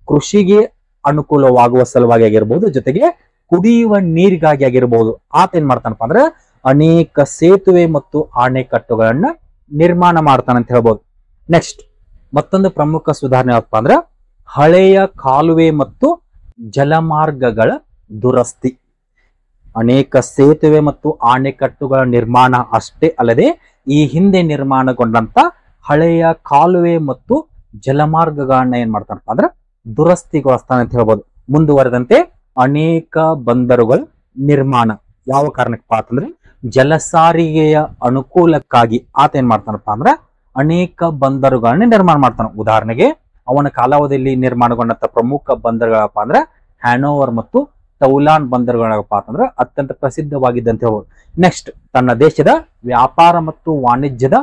ಕೃಷಿಗೆ ಅನುಕೂಲವಾಗುವ ಸಲುವಾಗಿ ಆಗಿರ್ಬೋದು, ಜೊತೆಗೆ ಕುಡಿಯುವ ನೀರಿಗಾಗಿ ಆಗಿರ್ಬೋದು. ಆತ ಏನ್ ಮಾಡ್ತಾನಪ್ಪ ಅಂದ್ರ ಅನೇಕ ಸೇತುವೆ ಮತ್ತು ಆಣೆಕಟ್ಟುಗಳನ್ನ ನಿರ್ಮಾಣ ಮಾಡ್ತಾನೆ ಅಂತ ಹೇಳ್ಬೋದು. ನೆಕ್ಸ್ಟ್ ಮತ್ತೊಂದು ಪ್ರಮುಖ ಸುಧಾರಣೆ ಯಾವಪ್ಪ ಅಂದ್ರ ಹಳೆಯ ಕಾಲುವೆ ಮತ್ತು ಜಲಮಾರ್ಗಗಳ ದುರಸ್ತಿ. ಅನೇಕ ಸೇತುವೆ ಮತ್ತು ಆಣೆಕಟ್ಟುಗಳ ನಿರ್ಮಾಣ ಅಷ್ಟೇ ಅಲ್ಲದೆ ಈ ಹಿಂದೆ ನಿರ್ಮಾಣಗೊಂಡಂತ ಹಳೆಯ ಕಾಲುವೆ ಮತ್ತು ಜಲಮಾರ್ಗಗಳನ್ನ ಏನ್ ಮಾಡ್ತಾನಪ್ಪ ಅಂದ್ರ ದುರಸ್ತಿಗೊಳಿಸ್ತಾನೆ ಅಂತ ಹೇಳ್ಬೋದು. ಮುಂದುವರೆದಂತೆ ಅನೇಕ ಬಂದರುಗಳ ನಿರ್ಮಾಣ. ಯಾವ ಕಾರಣಕ್ಕಪ್ಪ ಅಂತಂದ್ರೆ ಜಲಸಾರಿಗೆಯ ಅನುಕೂಲಕ್ಕಾಗಿ ಆತ ಏನ್ ಮಾಡ್ತಾನಪ್ಪ ಅಂದ್ರ ಅನೇಕ ಬಂದರುಗಳನ್ನ ನಿರ್ಮಾಣ ಮಾಡ್ತಾನೆ. ಉದಾಹರಣೆಗೆ ಅವನ ಕಾಲಾವಧಿಯಲ್ಲಿ ನಿರ್ಮಾಣಗೊಂಡಂತ ಪ್ರಮುಖ ಬಂದರುಗಳಪ್ಪ ಅಂದ್ರೆ ಹ್ಯಾನೋವರ್ ಮತ್ತು ಟೌಲಾನ್ ಬಂದರುಗಳಪ್ಪ ಅಂತಂದ್ರ ಅತ್ಯಂತ ಪ್ರಸಿದ್ಧವಾಗಿದ್ದಂತ ಹೇಳ್ಬೋದು. ನೆಕ್ಸ್ಟ್ ತನ್ನ ದೇಶದ ವ್ಯಾಪಾರ ಮತ್ತು ವಾಣಿಜ್ಯದ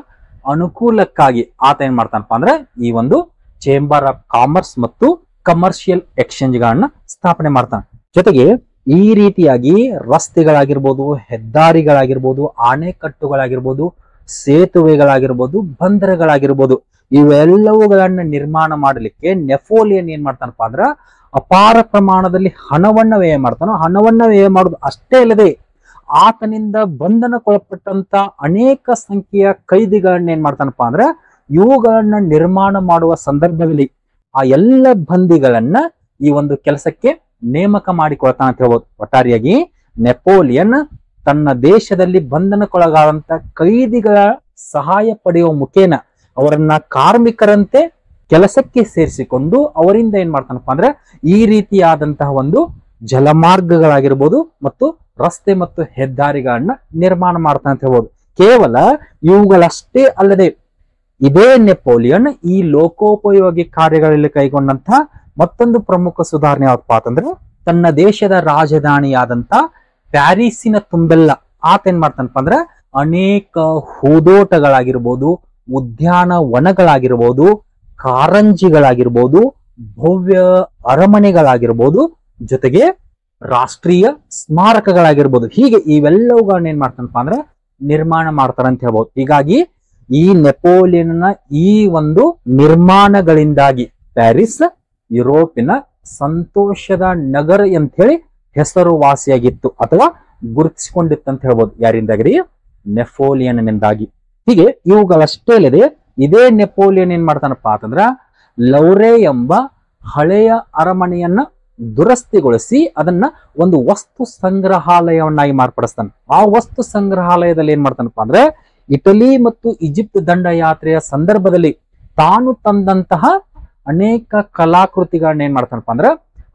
ಅನುಕೂಲಕ್ಕಾಗಿ ಆತ ಏನ್ ಮಾಡ್ತಾನಪ್ಪ ಅಂದ್ರೆ ಈ ಒಂದು ಚೇಂಬರ್ ಆಫ್ ಕಾಮರ್ಸ್ ಮತ್ತು ಕಮರ್ಷಿಯಲ್ ಎಕ್ಸ್ಚೇಂಜ್ ಗಳನ್ನ ಸ್ಥಾಪನೆ ಮಾಡ್ತಾನೆ. ಜೊತೆಗೆ ಈ ರೀತಿಯಾಗಿ ರಸ್ತೆಗಳಾಗಿರ್ಬೋದು, ಹೆದ್ದಾರಿಗಳಾಗಿರ್ಬೋದು, ಅಣೆಕಟ್ಟುಗಳಾಗಿರ್ಬೋದು, ಸೇತುವೆಗಳಾಗಿರ್ಬೋದು, ಬಂದರುಗಳಾಗಿರ್ಬೋದು, ಇವೆಲ್ಲವುಗಳನ್ನ ನಿರ್ಮಾಣ ಮಾಡಲಿಕ್ಕೆ ನೆಪೋಲಿಯನ್ ಏನ್ ಮಾಡ್ತಾನಪ್ಪ ಅಂದ್ರ ಅಪಾರ ಪ್ರಮಾಣದಲ್ಲಿ ಹಣವನ್ನ ವ್ಯಯ ಮಾಡ್ತಾನೋ. ಹಣವನ್ನ ವ್ಯಯ ಮಾಡೋದು ಅಷ್ಟೇ ಅಲ್ಲದೆ ಆತನಿಂದ ಬಂಧನಕ್ಕೊಳಪಟ್ಟಂತ ಅನೇಕ ಸಂಖ್ಯೆಯ ಕೈದಿಗಳನ್ನ ಏನ್ ಮಾಡ್ತಾನಪ್ಪ ಅಂದ್ರ ಇವುಗಳನ್ನ ನಿರ್ಮಾಣ ಮಾಡುವ ಸಂದರ್ಭದಲ್ಲಿ ಆ ಎಲ್ಲ ಬಂದಿಗಳನ್ನ ಈ ಒಂದು ಕೆಲಸಕ್ಕೆ ನೇಮಕ ಮಾಡಿಕೊಳ್ತಾನ ಅಂತ ಹೇಳ್ಬೋದು. ಒಟ್ಟಾರೆಯಾಗಿ ನೆಪೋಲಿಯನ್ ತನ್ನ ದೇಶದಲ್ಲಿ ಬಂಧನಕ್ಕೊಳಗಾದಂತ ಕೈದಿಗಳ ಸಹಾಯ ಪಡೆಯುವ ಮುಖೇನ ಅವರನ್ನ ಕಾರ್ಮಿಕರಂತೆ ಕೆಲಸಕ್ಕೆ ಸೇರಿಸಿಕೊಂಡು ಅವರಿಂದ ಏನ್ ಮಾಡ್ತಾನಪ್ಪ ಅಂದ್ರೆ ಈ ರೀತಿಯಾದಂತಹ ಒಂದು ಜಲಮಾರ್ಗಗಳಾಗಿರ್ಬೋದು ಮತ್ತು ರಸ್ತೆ ಮತ್ತು ಹೆದ್ದಾರಿಗಳನ್ನ ನಿರ್ಮಾಣ ಮಾಡ್ತಾನೆ ಅಂತ ಹೇಳ್ಬೋದು. ಕೇವಲ ಇವುಗಳಷ್ಟೇ ಅಲ್ಲದೆ ಇದೇ ನೆಪೋಲಿಯನ್ ಈ ಲೋಕೋಪಯೋಗಿ ಕಾರ್ಯಗಳಲ್ಲಿ ಕೈಗೊಂಡಂತಹ ಮತ್ತೊಂದು ಪ್ರಮುಖ ಸುಧಾರಣೆ ಯಾವಪ್ಪ ಅಂತಂದ್ರೆ ತನ್ನ ದೇಶದ ರಾಜಧಾನಿಯಾದಂತ ಪ್ಯಾರಿಸಿನ ತುಂಬೆಲ್ಲ ಆತ ಏನ್ ಮಾಡ್ತಾನಪ್ಪ ಅಂದ್ರೆ ಅನೇಕ ಹೂದೋಟಗಳಾಗಿರ್ಬೋದು, ಉದ್ಯಾನವನಗಳಾಗಿರ್ಬೋದು, ಕಾರಂಜಿಗಳಾಗಿರ್ಬೋದು, ಭವ್ಯ ಅರಮನೆಗಳಾಗಿರ್ಬೋದು, ಜೊತೆಗೆ ರಾಷ್ಟ್ರೀಯ ಸ್ಮಾರಕಗಳಾಗಿರ್ಬೋದು, ಹೀಗೆ ಇವೆಲ್ಲವುಗಳನ್ನ ಏನ್ ಮಾಡ್ತಾನಪ್ಪ ಅಂದ್ರೆ ನಿರ್ಮಾಣ ಮಾಡ್ತಾರ ಅಂತ ಹೇಳ್ಬೋದು. ಹೀಗಾಗಿ ಈ ನೆಪೋಲಿಯನ್ನ ಈ ಒಂದು ನಿರ್ಮಾಣಗಳಿಂದಾಗಿ ಪ್ಯಾರಿಸ್ ಯುರೋಪಿನ ಸಂತೋಷದ ನಗರ ಅಂತ ಹೇಳಿ ಹೆಸರುವಾಸಿಯಾಗಿತ್ತು ಅಥವಾ ಗುರುತಿಸಿಕೊಂಡಿತ್ತು ಅಂತ ಹೇಳ್ಬೋದು. ಯಾರಿಂದಾಗ್ರಿ? ನೆಪೋಲಿಯನ್ನಿಂದಾಗಿ. ಹೀಗೆ ಇವುಗಳಷ್ಟೇ ಅಲ್ಲದೆ ಇದೇ ನೆಪೋಲಿಯನ್ ಏನ್ ಮಾಡ್ತಾನಪ್ಪ ಅಂತಂದ್ರ ಲೌರೆ ಎಂಬ ಹಳೆಯ ಅರಮನೆಯನ್ನ ದುರಸ್ತಿಗೊಳಿಸಿ ಅದನ್ನ ಒಂದು ವಸ್ತು ಸಂಗ್ರಹಾಲಯವನ್ನಾಗಿ ಮಾರ್ಪಡಿಸ್ತಾನೆ. ಆ ವಸ್ತು ಸಂಗ್ರಹಾಲಯದಲ್ಲಿ ಏನ್ ಮಾಡ್ತಾನಪ್ಪ ಅಂದ್ರೆ ಇಟಲಿ ಮತ್ತು ಈಜಿಪ್ಟ್ ದಂಡಯಾತ್ರೆಯ ಸಂದರ್ಭದಲ್ಲಿ ತಾನು ತಂದಂತಹ ಅನೇಕ ಕಲಾಕೃತಿಗಳನ್ನ ಏನ್ ಮಾಡ್ತಾನಪ್ಪ ಅಂದ್ರೆ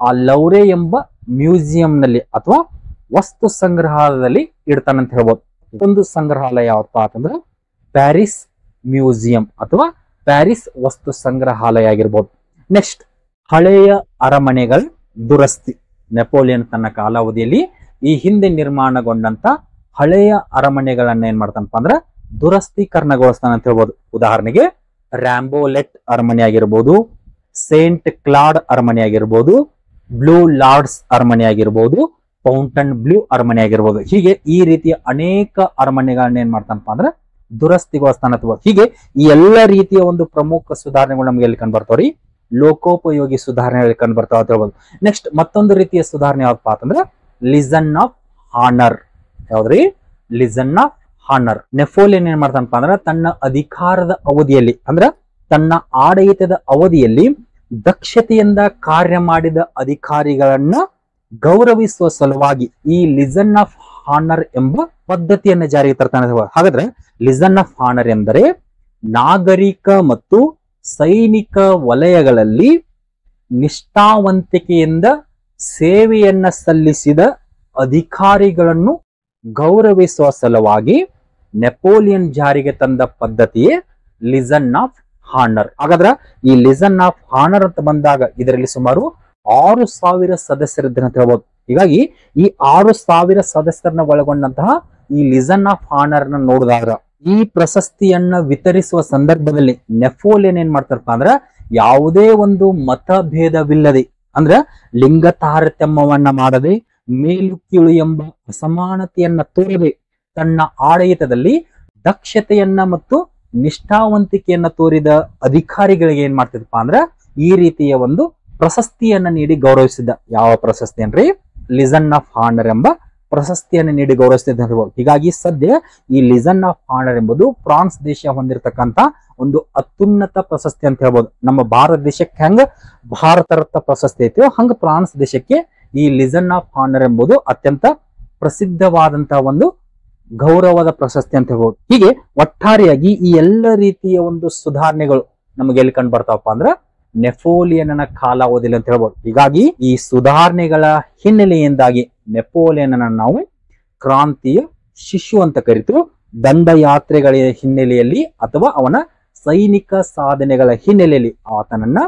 ಆ ಲೌರೆ ಎಂಬ ಮ್ಯೂಸಿಯಂ ನಲ್ಲಿ ಅಥವಾ ವಸ್ತು ಸಂಗ್ರಹಾಲಯದಲ್ಲಿ ಇಡ್ತಾನಂತ ಹೇಳ್ಬೋದು. ಒಂದು ಸಂಗ್ರಹಾಲಯ ಯಾವಪ್ಪ ಅಂತಂದ್ರೆ ಪ್ಯಾರಿಸ್ ಮ್ಯೂಸಿಯಂ ಅಥವಾ ಪ್ಯಾರಿಸ್ ವಸ್ತು ಸಂಗ್ರಹಾಲಯ ಆಗಿರ್ಬೋದು. ನೆಕ್ಸ್ಟ್, ಹಳೆಯ ಅರಮನೆಗಳ ದುರಸ್ತಿ. ನೆಪೋಲಿಯನ್ ತನ್ನ ಕಾಲಾವಧಿಯಲ್ಲಿ ಈ ಹಿಂದೆ ನಿರ್ಮಾಣಗೊಂಡಂತ ಹಳೆಯ ಅರಮನೆಗಳನ್ನ ಏನ್ ಮಾಡ್ತಾನಪ್ಪ ಅಂದ್ರೆ ದುರಸ್ತೀಕರಣಗೊಳಿಸ್ತಾನ ಅಂತ ಹೇಳ್ಬೋದು. ಉದಾಹರಣೆಗೆ ರ್ಯಾಂಬೋಲೆಟ್ ಅರಮನೆ ಆಗಿರ್ಬೋದು, ಸೇಂಟ್ ಕ್ಲಾಡ್ ಅರಮನೆ ಆಗಿರ್ಬೋದು, ಬ್ಲೂ ಲಾರ್ಡ್ಸ್ ಅರಮನೆ ಆಗಿರ್ಬೋದು, ಫೌಂಟನ್ ಬ್ಲೂ ಅರಮನೆ ಆಗಿರ್ಬೋದು. ಹೀಗೆ ಈ ರೀತಿಯ ಅನೇಕ ಅರಮನೆಗಳನ್ನ ಏನ್ ಮಾಡ್ತಾನಪ್ಪ ಅಂದ್ರೆ ದುರಸ್ತಿಗೊಳಿಸ್ತಾನ ಅಥವಾ ಹೀಗೆ ಈ ಎಲ್ಲ ರೀತಿಯ ಒಂದು ಪ್ರಮುಖ ಸುಧಾರಣೆಗಳು ನಮಗೆ ಎಲ್ಲಿ ಕಂಡು ಬರ್ತಾವ್ರಿ? ಲೋಕೋಪಯೋಗಿ ಸುಧಾರಣೆಗಳು ಕಂಡು ಬರ್ತಾವ ಅಂತ ಹೇಳ್ಬೋದು. ನೆಕ್ಸ್ಟ್, ಮತ್ತೊಂದು ರೀತಿಯ ಸುಧಾರಣೆ ಯಾವಪ್ಪ ಅಂತಂದ್ರೆ ಲಿಸನ್ ಆಫ್ ಹಾನರ್. ಯಾವ್ದ್ರಿ? Legion of honour. ನೆಪೋಲಿಯನ್ ಏನ್ ಮಾಡ್ತಾನಪ್ಪ ಅಂದ್ರೆ ತನ್ನ ಅಧಿಕಾರದ ಅವಧಿಯಲ್ಲಿ ಅಂದ್ರೆ ತನ್ನ ಆಡಳಿತದ ಅವಧಿಯಲ್ಲಿ ದಕ್ಷತೆಯಿಂದ ಕಾರ್ಯ ಮಾಡಿದ ಅಧಿಕಾರಿಗಳನ್ನ ಗೌರವಿಸುವ ಸಲುವಾಗಿ ಈ ಲಿಸನ್ ಆಫ್ ಹಾನರ್ ಎಂಬ ಪದ್ಧತಿಯನ್ನ ಜಾರಿಗೆ ತರ್ತಾನೆ. ಹಾಗಾದ್ರೆ ಲಿಸನ್ ಆಫ್ ಹಾನರ್ ಎಂದರೆ ನಾಗರಿಕ ಮತ್ತು ಸೈನಿಕ ವಲಯಗಳಲ್ಲಿ ನಿಷ್ಠಾವಂತಿಕೆಯಿಂದ ಸೇವೆಯನ್ನ ಸಲ್ಲಿಸಿದ ಅಧಿಕಾರಿಗಳನ್ನು ಗೌರವಿಸುವ ಸಲುವಾಗಿ ನೆಪೋಲಿಯನ್ ಜಾರಿಗೆ ತಂದ ಪದ್ಧತಿಯೇ ಲಿಸನ್ ಆಫ್ ಹಾನರ್. ಹಾಗಾದ್ರೆ ಈ ಲಿಸನ್ ಆಫ್ ಹಾನರ್ ಅಂತ ಬಂದಾಗ ಇದರಲ್ಲಿ ಸುಮಾರು 6,000 ಸದಸ್ಯರಿದ್ದಾರೆ ಅಂತ ಹೇಳ್ಬೋದು. ಹೀಗಾಗಿ ಈ 6,000 ಸದಸ್ಯರನ್ನ ಒಳಗೊಂಡಂತಹ ಈ ಲಿಸನ್ ಆಫ್ ಹಾನರ್ ನ ನೋಡಿದಾಗ ಈ ಪ್ರಶಸ್ತಿಯನ್ನ ವಿತರಿಸುವ ಸಂದರ್ಭದಲ್ಲಿ ನೆಪೋಲಿಯನ್ ಏನ್ ಮಾಡ್ತಾರಪ್ಪ ಅಂದ್ರ ಯಾವುದೇ ಒಂದು ಮತಭೇದವಿಲ್ಲದೆ ಅಂದ್ರೆ ಲಿಂಗ ತಾರತಮ್ಯವನ್ನ ಮಾಡದೆ ಮೇಲು ಕೀಳು ಎಂಬ ಅಸಮಾನತೆಯನ್ನ ತೋರದೆ ತನ್ನ ಆಡಳಿತದಲ್ಲಿ ದಕ್ಷತೆಯನ್ನ ಮತ್ತು ನಿಷ್ಠಾವಂತಿಕೆಯನ್ನ ತೋರಿದ ಅಧಿಕಾರಿಗಳಿಗೆ ಏನ್ ಮಾಡ್ತಿದಪ್ಪ ಅಂದ್ರ ಈ ರೀತಿಯ ಒಂದು ಪ್ರಶಸ್ತಿಯನ್ನ ನೀಡಿ ಗೌರವಿಸಿದ್ದ. ಯಾವ ಪ್ರಶಸ್ತಿ ಅಂದ್ರೆ ಲಿಸನ್ ಆಫ್ ಹಾನರ್ ಎಂಬ ಪ್ರಶಸ್ತಿಯನ್ನು ನೀಡಿ ಗೌರವಿಸ್ತಿದ್ದ. ಹೀಗಾಗಿ ಸದ್ಯ ಈ ಲಿಸನ್ ಆಫ್ ಹಾನರ್ ಎಂಬುದು ಫ್ರಾನ್ಸ್ ದೇಶ ಹೊಂದಿರತಕ್ಕಂತ ಒಂದು ಅತ್ಯುನ್ನತ ಪ್ರಶಸ್ತಿ ಅಂತ ಹೇಳ್ಬೋದು. ನಮ್ಮ ಭಾರತ ದೇಶಕ್ಕೆ ಹೆಂಗ ಭಾರತ ರತ್ನ ಪ್ರಶಸ್ತಿ ಐತಿಯೋ ಹಂಗ ಫ್ರಾನ್ಸ್ ದೇಶಕ್ಕೆ ಈ ಲಿಸನ್ ಆಫ್ ಹಾನರ್ ಎಂಬುದು ಅತ್ಯಂತ ಪ್ರಸಿದ್ಧವಾದಂತಹ ಒಂದು ಗೌರವದ ಪ್ರಶಸ್ತಿ ಅಂತ ಹೇಳ್ಬೋದು. ಹೀಗೆ ಒಟ್ಟಾರೆಯಾಗಿ ಈ ಎಲ್ಲ ರೀತಿಯ ಒಂದು ಸುಧಾರಣೆಗಳು ನಮಗೆ ಎಲ್ಲಿ ಕಂಡು ಬರ್ತಾವಪ್ಪ ಅಂದ್ರ ನೆಪೋಲಿಯನ್ನ ಕಾಲಾವಧಿಯಲ್ಲಿ ಅಂತ ಹೇಳ್ಬೋದು. ಹೀಗಾಗಿ ಈ ಸುಧಾರಣೆಗಳ ಹಿನ್ನೆಲೆಯಿಂದಾಗಿ ನೆಪೋಲಿಯನ್ನ ನಾವು ಕ್ರಾಂತಿಯ ಶಿಶು ಅಂತ ಕರಿತು. ದಂಡಯಾತ್ರೆಗಳ ಹಿನ್ನೆಲೆಯಲ್ಲಿ ಅಥವಾ ಅವನ ಸೈನಿಕ ಸಾಧನೆಗಳ ಹಿನ್ನೆಲೆಯಲ್ಲಿ ಆತನನ್ನ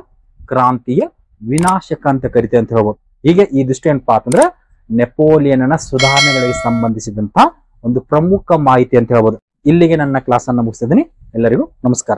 ಕ್ರಾಂತಿಯ ವಿನಾಶಕ ಅಂತ ಕರಿತೇವೆ ಅಂತ ಹೇಳ್ಬೋದು. ಹೀಗೆ ಈ ದೃಷ್ಟಿ ಏನಪ್ಪಾ ಅಂತಂದ್ರೆ ನೆಪೋಲಿಯನ್ನ ಸುಧಾರಣೆಗಳಿಗೆ ಸಂಬಂಧಿಸಿದಂತ ಒಂದು ಪ್ರಮುಖ ಮಾಹಿತಿ ಅಂತ ಹೇಳ್ಬೋದು. ಇಲ್ಲಿಗೆ ನನ್ನ ಕ್ಲಾಸ್ ಅನ್ನು ಮುಗಿಸಿದ್ದೀನಿ. ಎಲ್ಲರಿಗೂ ನಮಸ್ಕಾರ.